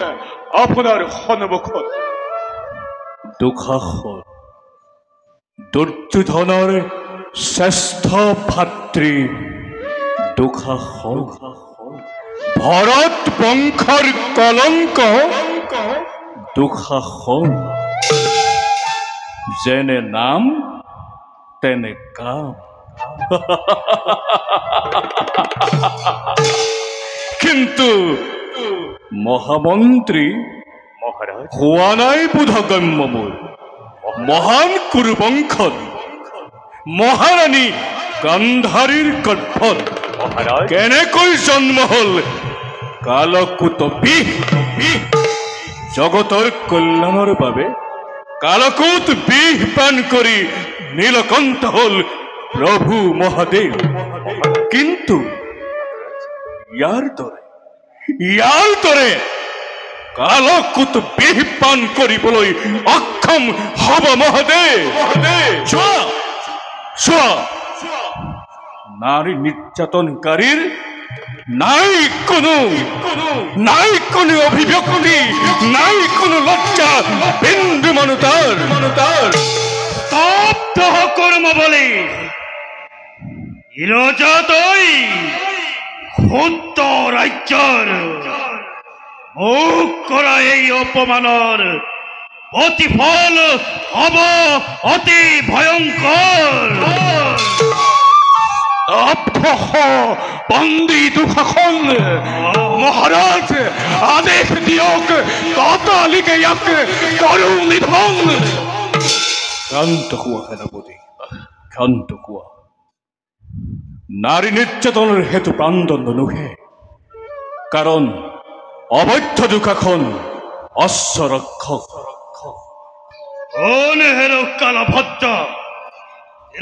আপোনাৰ সন্মুখত। দুঃশাসন দুৰ্যোধনৰ শ্ৰেষ্ঠ ভাতৃ দুঃশাসন ভৰত বংশৰ কলংক দুঃশাসন যেনে নাম তেনে কাম। কিন্তু মহামন্ত্ৰী মহাৰাজ হোৱা নাই বোধগম্য মোৰ মহান কুৰুবংশত মহাৰাণী গান্ধাৰীৰ গৰ্ভত কেনেকৈ জন্ম হল কালকুট বিষ জগতৰ কল্যাণৰ বাবে কালকুট বিষ পান কৰি নীলকণ্ঠ হল প্ৰভু মহাদেৱ। কিন্তু ইয়াৰ দৰে কালকুট বিষ পান কৰিবলৈ অক্ষম হব মহাদেৱ। চোৱা নাৰী নিৰ্যাতনকাৰীৰ নাই কোনো অভিব্যক্তি নাই কোনো লজ্জা বিন্দু মনুতাৰ স্তব্ধ কৰ্ম বলি ইৰজাতই ক্ষুদ্ৰ ৰাজ্যৰ মোক কৰা এই অপমানৰ প্ৰতিফল হব অতি ভয়ংকৰ। বন্দী দুশাসন মহাৰাজ আদেশ দিয়ক ততালিকে ইয়াক কৰো নিধন। ক্ষান্ত হোৱা সেনাপতি ক্ষান্ত হোৱা। নাৰী নিৰ্যাতনৰ হেতু প্ৰাণদণ্ড নুহে কাৰণ অবৈধ দুশাসন অশ্বৰক্ষক। কোন হেৰ কালভদ্ৰ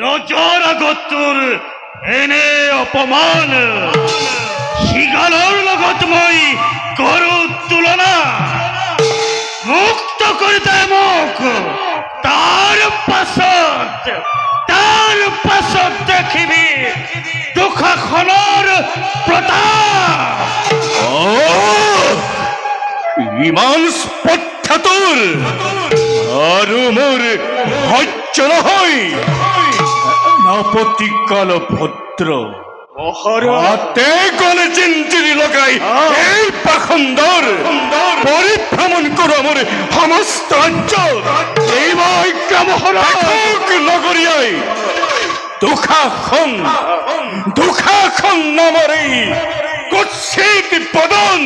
ৰজাৰ আগত তোৰ এনে অপমান সিগালৰ লগত মই কৰো তুলনা মুক্ত কৰিতে মোক তাৰ পাছত দেখিবি দুশাসনৰ প্ৰতাপ। ইমান স্পৰ্শাতুৰ আৰু মোৰ সহ্য নহয়। নাপতি কালভদ্ৰ মহাৰাতে গলে চিন্তিৰি লগাই এই পাখণ্ডৰ পৰিভ্ৰমণ কৰো মোৰ সমস্ত ৰাজ্য। এই মহাৰাজ নগৰীয়াই দুশাসন নামৰে কুৎসিত বদন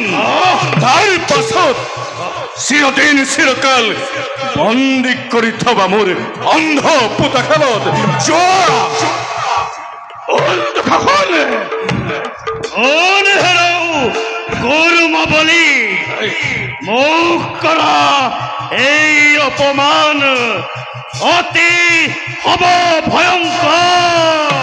তাৰ পাছত চিৰদিন চিৰকাল বন্দী কৰি থবা মোৰ অন্ধ পুতাখালত যোৱা। বলি মোক কৰা এই অপমান অতি হব ভয়ংকৰ।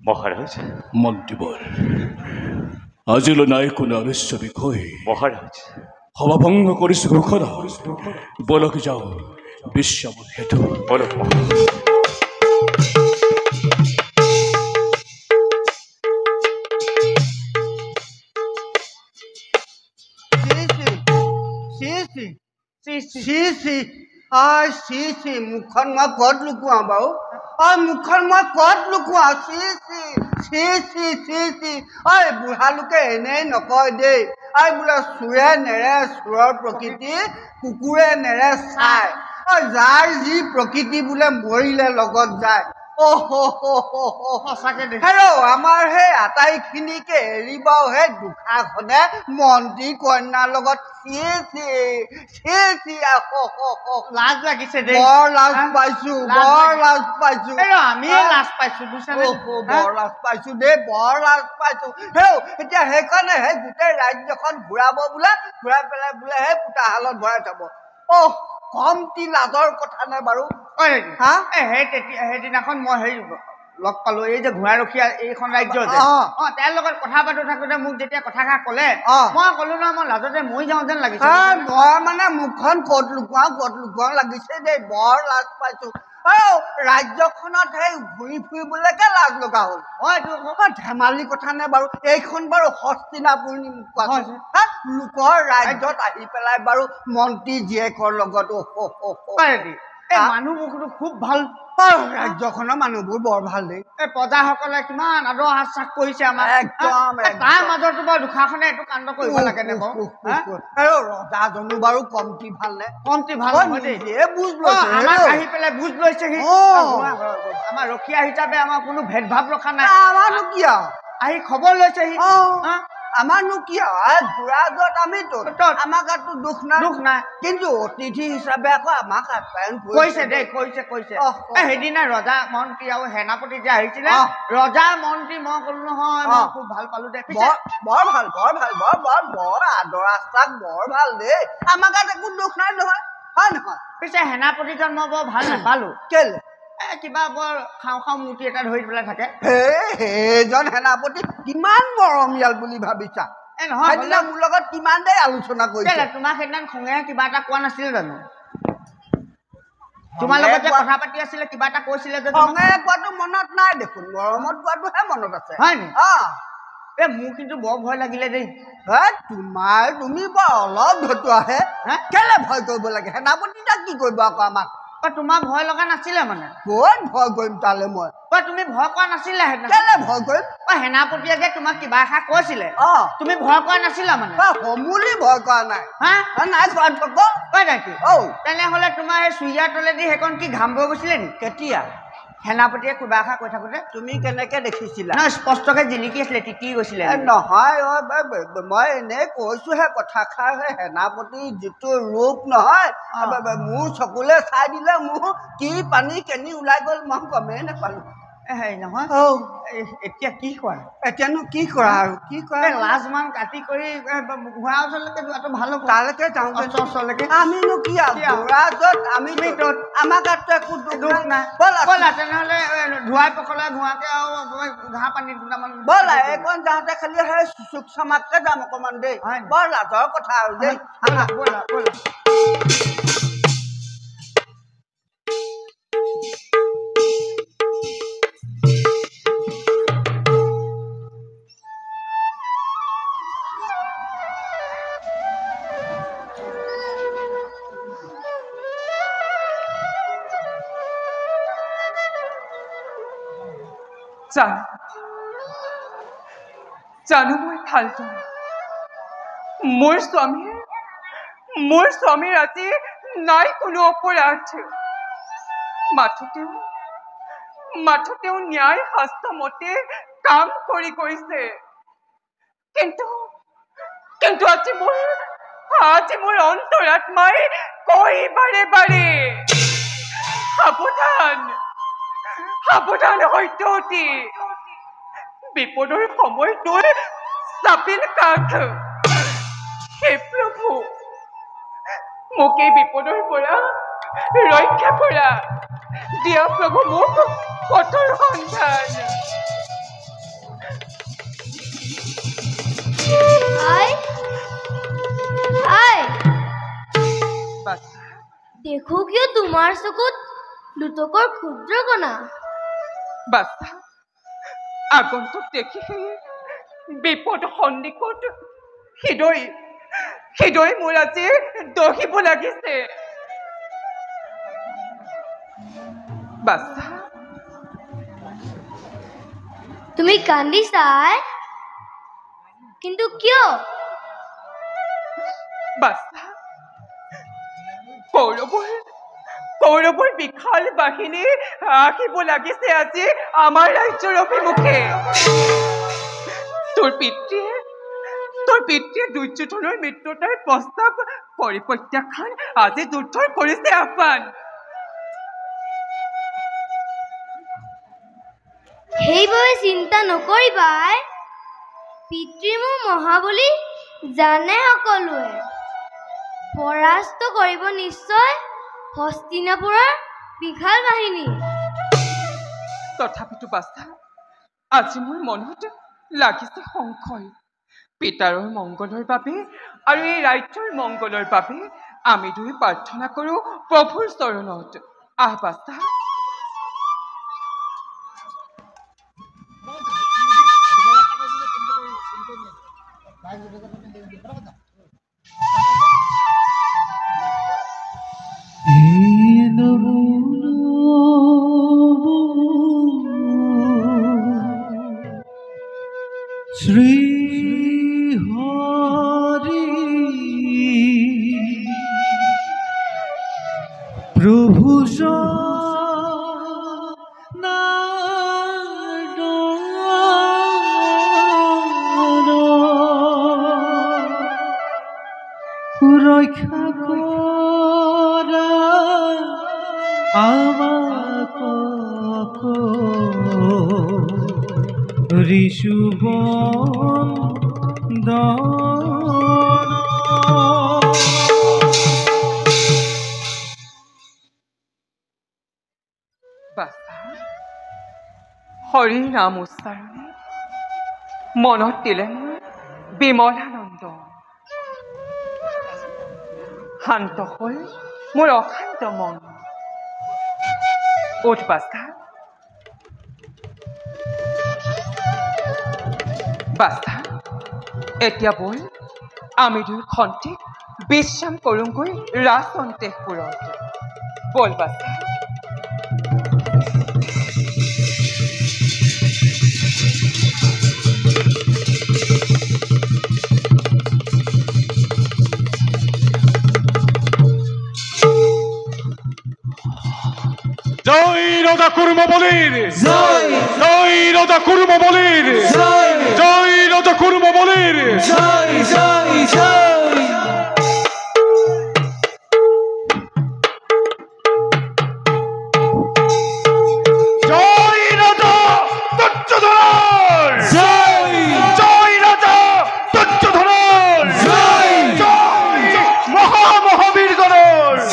মহাৰাজ মন্ত্ৰীবৰ আজিলৈ নাই কোনো আৱশ্যক বিষয়। মহাৰাজ সভাভংগ কৰিছো ঘোষণা বলক যাওঁ বিশ্ৰামৰ হেতু। বলক মুখখন মই কত লুকুৱাও বাৰু? মুখখন মই কত লুকুৱাও? বুঢ়া লোকে এনেই নকয় দেই। বোলে চোৰে নেৰে চোৰৰ প্ৰকৃতি, কুকুৰে নেৰে চাই। যাৰ যি প্ৰকৃতি বোলে মৰিলে লগত যায়। আমাৰ সেই আটাইখিনিকে এৰিবাও সেই দুশাসনে মন্ত্ৰী কন্যাৰ লগত লাজ লাগিছে দেই। বৰ লাজ পাইছো আমি লাজ পাইছো বৰ লাজ পাইছো দেই, বৰ লাজ পাইছো। এতিয়া সেইকাৰণে সেই গোটেই ৰাজ্যখন ঘূৰাব বোলে, ঘূৰাই পেলাই বোলে সেই পোতাশালত ভৰাই থব। কমটি লাজৰ কথা নে বাৰু? সেইদিনাখন মই হেৰি লগ পালো, এই যে ঘোঁৰাৰখীয়া এইখন ৰাজ্য যে তেওঁৰ লগত কথা পাতো থাকোতে মোক যেতিয়া কথাষাৰ কলে মই কলো ন মই লাজতে মৰি যাওঁ যেন লাগিছে। মই মানে মুখখন কত লুকুৱাও লাগিছে দেই, বৰ লাজ পাইছো। ৰাজ্যখনত সেই ঘূৰি ফুৰিবলৈকে লাজ লগা হ'ল ধেমালি কথা নে বাৰু এইখন বাৰু হস্তিনাপুৰ লোকৰ ৰাজ্যত আহি পেলাই বাৰু মন্ত্ৰী জীয়েকৰ লগত মানুহবোৰ খুব ভাল ৰাজ্যখনৰ মানুহবোৰ বৰ ভাল দেই এই প্ৰজাসকলে কিমান আদৰ আশ্বাস কৰিছে আমাক একদম তাৰ মাজতো বাৰু দুখাখনে এইটো কাণ্ড কৰিব লাগে নে বাৰু ৰজাজনো বাৰু কমটি ভাল নে কমটি ভাল বুজ লৈছে আমাক আহি পেলাই বুজ লৈছেহি আমাৰ ৰখীয়া হিচাপে আমাৰ কোনো ভেদভাৱ ৰখা নাই আমাৰনো কি আৰু আহি খবৰ লৈছেহি আমাৰনো কি আৰু ঘূৰা য'ত আমিতো আমাৰ গাতো দুখ নাই কিন্তু অতিথি হিচাপে আকৌ আমাক আপ্যায়ন কৈছে দেই কৈছে সেইদিনা ৰজা মন্ত্ৰী আৰু সেনাপতি যে আহিছিলে ৰজা মন্ত্ৰী মই ক'লো নহয় মই খুব ভাল পালো দে বৰ ভাল বৰ আদৰ আশ্বাস বৰ ভাল দেই আমাৰ গাত একো দুখ নাই নহয় হয় নহয় পিছে সেনাপতিজন মই বৰ ভাল নাপালো কেলে কিবা বৰ খাওঁ মূৰ্তি এটা ধৰি পেলাই থাকে সেইজন সেনাপতি কিমান মৰমীয়াল বুলি ভাবিছা নহয় মোৰ লগত কিমান দেৰি আলোচনা কৰিছে তোমাক সেইদিনা খঙে কিবা এটা কোৱা নাছিল জানো তোমাৰ লগত যে কথা পাতি আছিলে কিবা এটা কৈছিলে যে খঙে কোৱাটো মনত নাই দেখোন মৰমত কোৱাটোহে মনত আছে হয় নি মোৰ কিন্তু বৰ ভয় লাগিলে দেই তুমি বৰ অলপ ভতুৱাহে কেলে ভয় কৰিব লাগে সেনাপতিটা কি কৰিব আকৌ আমাক তোমাৰ ভয় লগা নাছিলে মানে ক'ত ভয় কৰিম তালে মই তুমি ভয় কৰা নাছিলা কেলে ভয় কৰিম সেনাপতিয়ে যে তোমাক কিবা এষাৰ কৈছিলে তুমি ভয় কৰা নাছিলা মানে সমূলি ভয় কৰা নাই নাই তেনেহলে তোমাৰ এই চুৰিয়াৰ তলেদি সেইখন কি ঘাম বৈ গৈছিলে নি কেতিয়া সেনাপতিয়ে কিবা এষাৰ কৈ থাকোতে তুমি কেনেকে দেখিছিলা স্পষ্টকে জিলিকি আছিলে তিতি গৈছিলে নহয় মই এনেই কৈছোহে কথাষাৰ সেনাপতি যিটো ৰূপ নহয় মোৰ চকুলে চাই দিলে মোৰ কি পানী কেনি ওলাই গ'ল মই গমেই নাপালো নহয় এতিয়া কি কৰা এতিয়ানো কি কৰা আৰু কি কৰা লাজ মান কাটি কৰি ঘোঁৰা ওচৰলৈকে যোৱাটো ভাল হ'ব তালৈকে যাওঁ ওচৰলৈকে আমিনো কি আৰু আমি আমাৰ গাততো একো দুখ নাই ব'লা তেনেহ'লে ধোৱাই পখলাই ধোঁৱাকে আৰু ঘাঁহ পানী দুটামান ব'লা এইকণ যাওঁতে খালি সেই চুক চামাককে যাম অকণমান দেই বৰ লাজৰ কথা আৰু দেই ব'লা জানো মই ভালদৰে মোৰ স্বামীৰ আজি নাই কোনো অপৰাধ মাথোতেও ন্যায় শাস্ত্ৰ মতে কাম কৰি গৈছে কিন্তু আজি মোৰ অন্তৰাত্মাই কৈ বাৰে বাৰে সাৱধান সত্যৱতী বিপদৰ সময়টোৰ চাপিল কাঠ হে প্ৰভু মোক এই বিপদৰ পৰা ৰক্ষা কৰা দিয়া প্ৰভু মোক পথৰ সন্ধান দেখো কিয় তোমাৰ চকুত দুটকৰ ক্ষুদ্ৰ কণা বাচ্চা আগন্তুক দেখি বিপদ সন্দিকত হৃদয় মোৰ আজি দহিব লাগিছে বাচ্চা তুমি কান্দিছা কিন্তু কিয় বাচ্চা কৌৰৱৰ বিশাল বাহিনী আহিব লাগিছে আজি আমাৰ ৰাজ্যৰ অভিমুখে তোৰ পিতৃয়ে দুৰ্যোধনৰ মৃত্যুতাৰ প্ৰস্তাৱ পৰিপ্ৰত্যাখ্যান আজি যুদ্ধৰ কৰিছে আহ্বান সেইবাবে চিন্তা নকৰিবা পিতৃ মোৰ মহাবলী জানে সকলোৱে পৰাস্ত কৰিব নিশ্চয় হস্তিনাপুৰৰ বিশাল বাহিনী তথাপিতো বাচ্চা আজি মোৰ মনত লাগিছে সংশয় পিতাৰৰ মংগলৰ বাবে আৰু এই ৰাজ্যৰ মংগলৰ বাবে আমি দুই প্ৰাৰ্থনা কৰো প্ৰভুৰ চৰণত বাচ্চা শ্ৰী হৰি প্ৰভু ৰক্ষা কৰা আমাকে ঋষুবন্দন। হৰি নাম উচ্চাৰণে মনত দিলে মোৰ বিমলানন্দ, শান্ত হ'ল মোৰ অশান্ত মন। উঠ বাছা, বাছা, এতিয়া বল আমি দুই খন্তেক বিশ্ৰাম কৰোঁগৈ ৰাজ অন্তেশপুৰত। বল বাছা। জয় রাজা কুর্মবলীর, জয় জয় রাজা কুর্মবলীর, জয় জয় রাজা কুর্মবলীর, জয় জয় জয়। জয় রাজা দুর্যোধন, জয় জয় রাজা দুর্যোধন, জয় জয় মহামহাবীরগণ,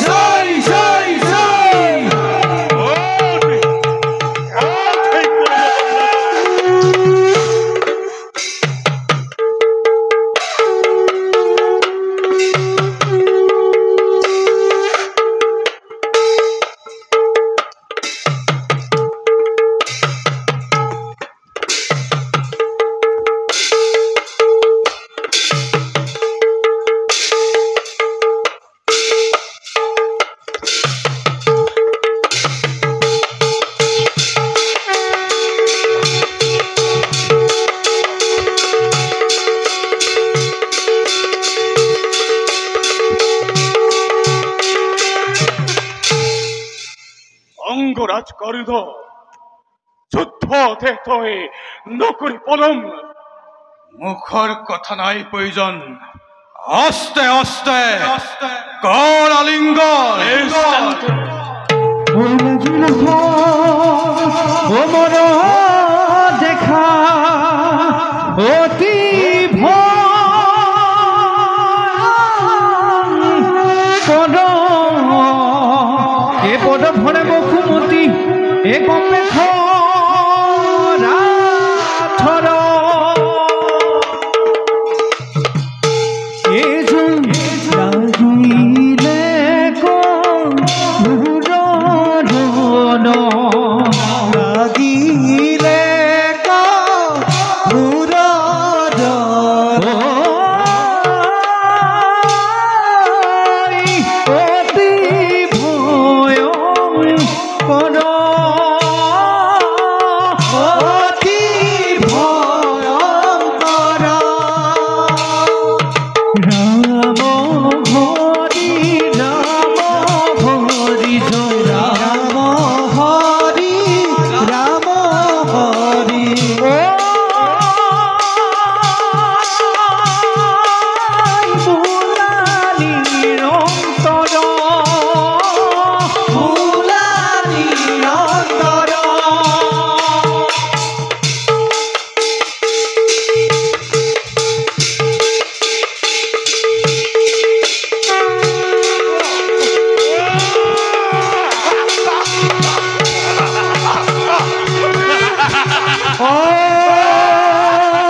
জয় জয় জয়। অঙ্গরাজ করধ যুদ্ধ দেহ হয়ে নকরি পলম। মুখর কথা নাই প্রয়োজন, আস্তে আস্তে কর আলিঙ্গন। ওই লাগিল ও মন দেখা অতি পদ এ পদ ভরে বসুমতী এ কমে থর এজন লাগিলে ঘূৰণ লাগিলে ঘূৰণ অতি ভয়ংকৰ অতি ভয়ংকৰ রাম হরি জয় রাম হরি ও ভুলানি নিরন্তর ভুলানি নিরন্তর।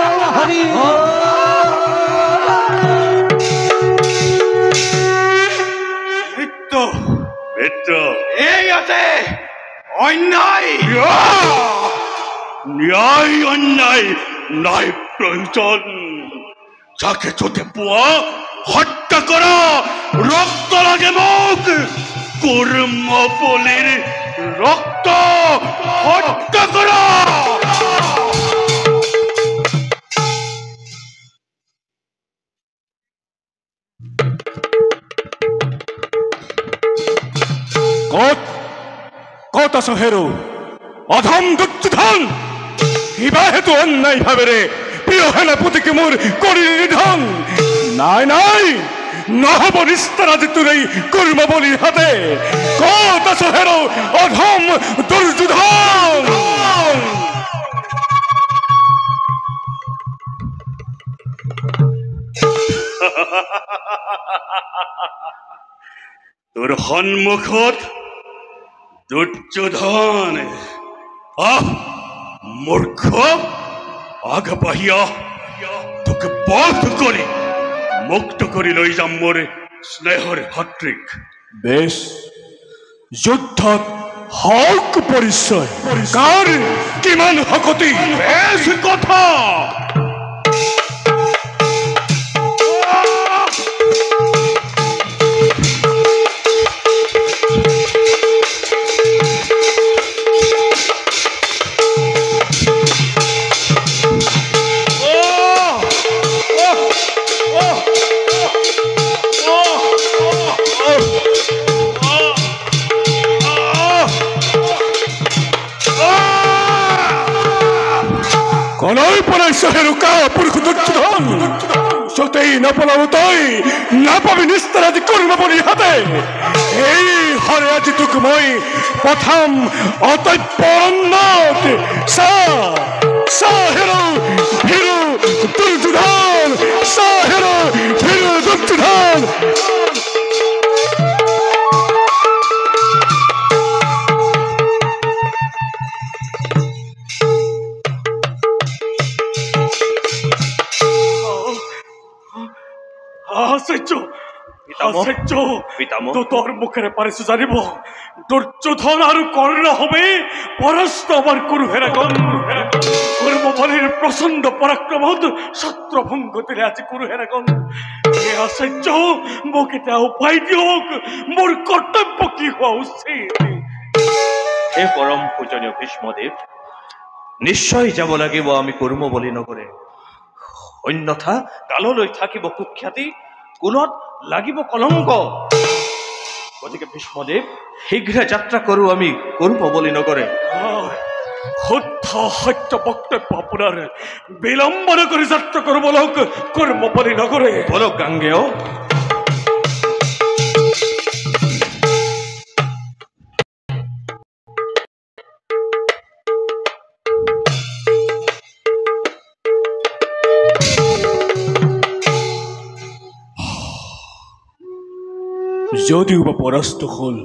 হরি মৃত্যু মৃত্যু এই আছে অন্যায়, ন্যায় অন্যায় নাই প্রয়োজন। যাকে চোখে পোয়া হত্যা করা, রক্ত লাগে মুখ, কুর্মবলীর রক্ত হত্যা করা। হেৰু অধম দুৰ্যোধন কিবা হেতু অন্যায় ভাৱেৰে প্ৰিয় সেনাপতিকে মোৰ কৰি নিধন নাই নাই নহব নিস্তাৰ আজি তোৰ এই কুৰ্মবলীৰ হাতে ক'ত আছ হেৰু অধম দুৰ্যোধন তোৰ সন্মুখত দুৰ্যোধন মূৰ্খ আগবাঢ়ি তোক বধ কৰি মুক্ত কৰি লৈ যাম মোৰ স্নেহৰ ভাতৃক বেশ যুদ্ধত হক পৰিচয় কাৰ কিমান শক্তি বেশ কথা কলৈ পলাইছ হেৰুকা পুৰুষ দুৰ্যোধন যতেই নপলাও তই নাপাবি নিস্তাৰ আজি কুৰ্মবলীৰ হাতে এই হৰে আজি তোক মই পঠাম অতঃপৰণত চা হেৰু ভীৰু দুৰ্যোধন চা হেৰু ভীৰু দুৰ্যোধন তোৰ মুখেৰে পাৰিছো জানিব দুৰ্যোধন আৰু কৰ্ণ হবে পৰাস্ত আমাৰ কুৰুহেৰাগণ কুৰ্মবলীৰ প্ৰচণ্ড পৰাক্ৰমত ছত্ৰভংগ দিলে আজি কুৰুহেৰাগণ হে আচাৰ্য মোক এটা উপায় দিয়ক মোৰ কৰ্তব্য কি হোৱা উচিত হে পৰম পূজনীয় ভীষ্মদেৱ নিশ্চয় যাব লাগিব আমি কুৰ্মবলী নগৰে অন্যথা কাললৈ থাকিব কুখ্যাতি কুলত লাগিব কলংক গতিকে ভীষ্মদেৱ শীঘ্ৰে যাত্ৰা কৰো আমি কুৰ্মবলী নগৰে শুদ্ধ সত্য বক্তব্য আপোনাৰ বিলম্ব নকৰি যাত্ৰা কৰিব লওক কুৰ্মবলী নগৰে বলক গাঙ্গেয় যদিও বা পৰাস্ত হল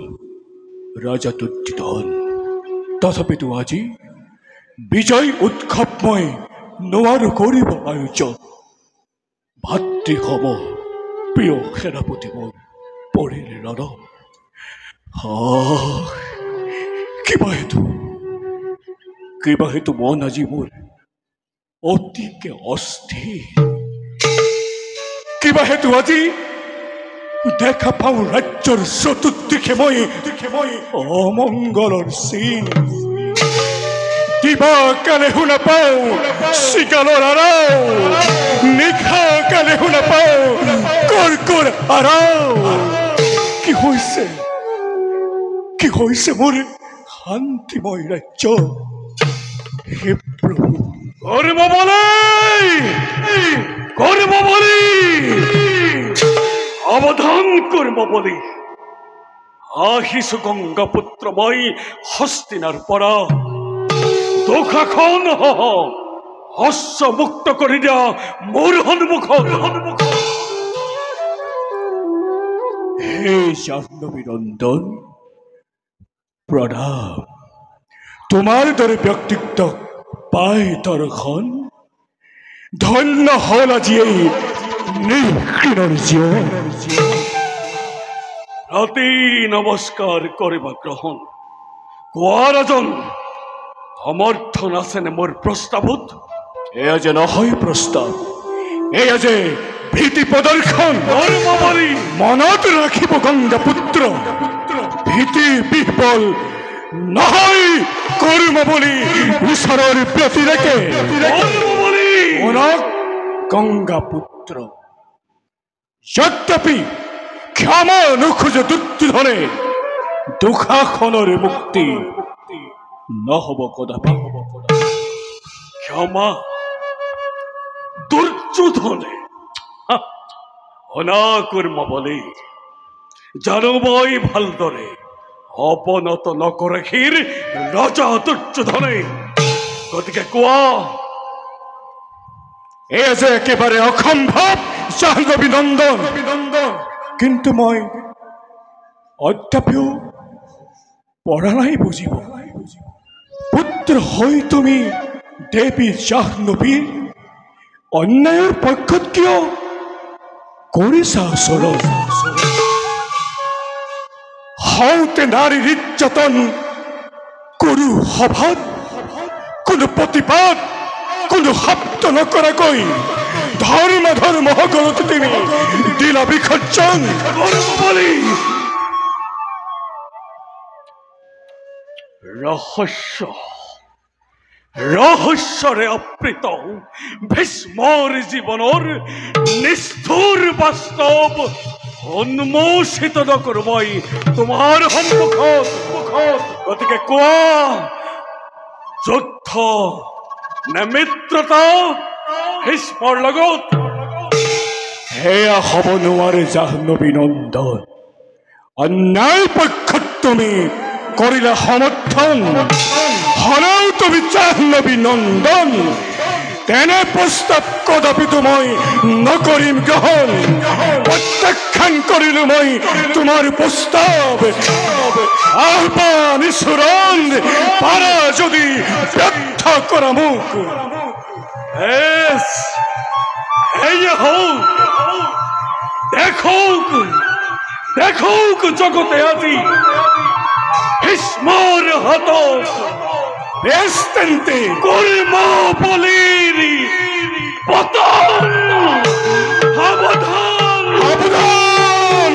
ৰাজা দুৰ্যোধন তথাপিতো আজি বিজয় উৎসৱ মই নোৱাৰো কৰিব আয়োজন ভাতৃসম প্ৰিয় সেনাপতি মোৰ পৰিলে ৰণৰ কিবা হেতু মন আজি মোৰ অতিকে অস্থিৰ কিবা হেতু আজি দেখা পাওঁ ৰাজ্যৰ চতুৰ্দিশে মই অমংগলৰ চিন দিবা কালে শুনা পাওঁ চিগালৰ আৰাও নিশা কালে শুনা পাওঁ কৰ্কৰ আৰাও কি হৈছে মোৰ শান্তিময় ৰাজ্য হে প্ৰভু কৰ্মবলী অৱধান কুৰ্মবলী আহিছো গংগাপুত্ৰ মই হস্তিনাৰ পৰা দুখাখন হস্য মুক্ত কৰি দিয়া মোৰ সন্মুখত হে জাহ্নবী নন্দন প্ৰণাম তোমাৰ দৰে ব্যক্তিত্বক পাই দৰ্শন ধন্য হল আজি এই নিক্ষীণৰ জীৱ ৰাতি নমস্কাৰ কৰিবা গ্ৰহণ কোৱাৰ এজন সমৰ্থন আছেনে মোৰ প্ৰস্তাৱত এয়া যে নহয় প্ৰস্তাৱ এয়া যে ভীতি প্ৰদৰ্শন মনত ৰাখিব গংগাপুত্ৰ ভীতি বিহ্বল নহয় কুৰ্মবলী ঈশ্বৰৰ প্ৰতিৰেকে গংগাপুত্ৰ যদ্যপি ক্ষমা নোখোজে দুৰ্যোধনে দুঃশাসনৰে মুক্তি নহব কদাপি। ক্ষমা দুৰ্যোধনে অনাকৰ্ম বলি জানো মই ভালদৰে অপনত নকৰে ক্ষীৰ ৰজা দুৰ্যোধনে। গতিকে কোৱা, এ যে একেবাৰে অসম্ভৱ জাহ্নবী নন্দন। কিন্তু মই অদ্যাপিও পৰা নাই বুজিব, পুত্ৰ হৈ তুমি দেৱী জাহ্নবীৰ অন্যায়ৰ পক্ষত কিয় কৰিছা আচৰণ? হওঁতে নাৰীৰ নিৰ্যাতন কৰো সভাত কোনো প্ৰতিবাদ কোনো শব্দ নকৰাকৈ ধৰ্ম সকলোতে তুমি দিলা বিসৰ্জন। ৰহস্যৰে আবৃত ভীষ্মৰ জীৱনৰ নিষ্ঠুৰ বাস্তৱ উন্মোচিত নকৰো মই তোমাৰ সন্মুখত। গতিকে কোৱা, যুদ্ধ নে মিত্ৰতা ভীষ্মৰ লগত? সেয়া হ'ব নোৱাৰে জাহ্নবী নন্দন। অন্যায় পক্ষত তুমি কৰিলা সমৰ্থন, হলেও তুমি জাহ্নবী নন্দন। তেনে প্ৰস্তাৱ কদাপিতো মই নকৰিম গ্ৰহণ। প্ৰত্যাখ্যান কৰিলো মই তোমাৰ প্ৰস্তাৱ। আহ্বান ঈশ্বৰণ, পাৰা যদি ব্যৰ্থ কৰা মোক। দেখোক জগতে আজি ভীষ্মৰ হাতত বেশ তেন্তে কৰ্ম বলিৰ পতন। সাৱধান সাৱধান।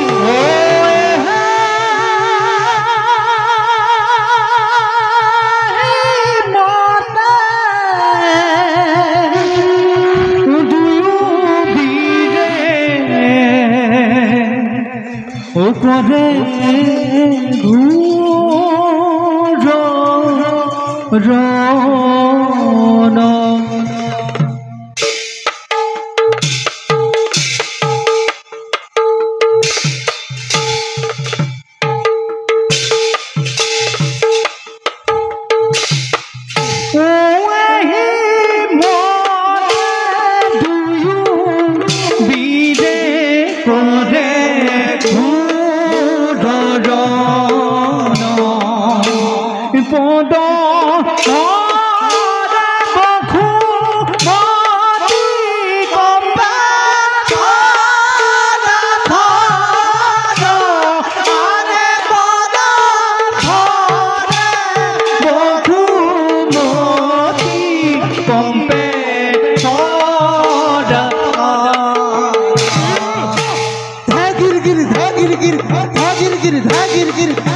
Dhagir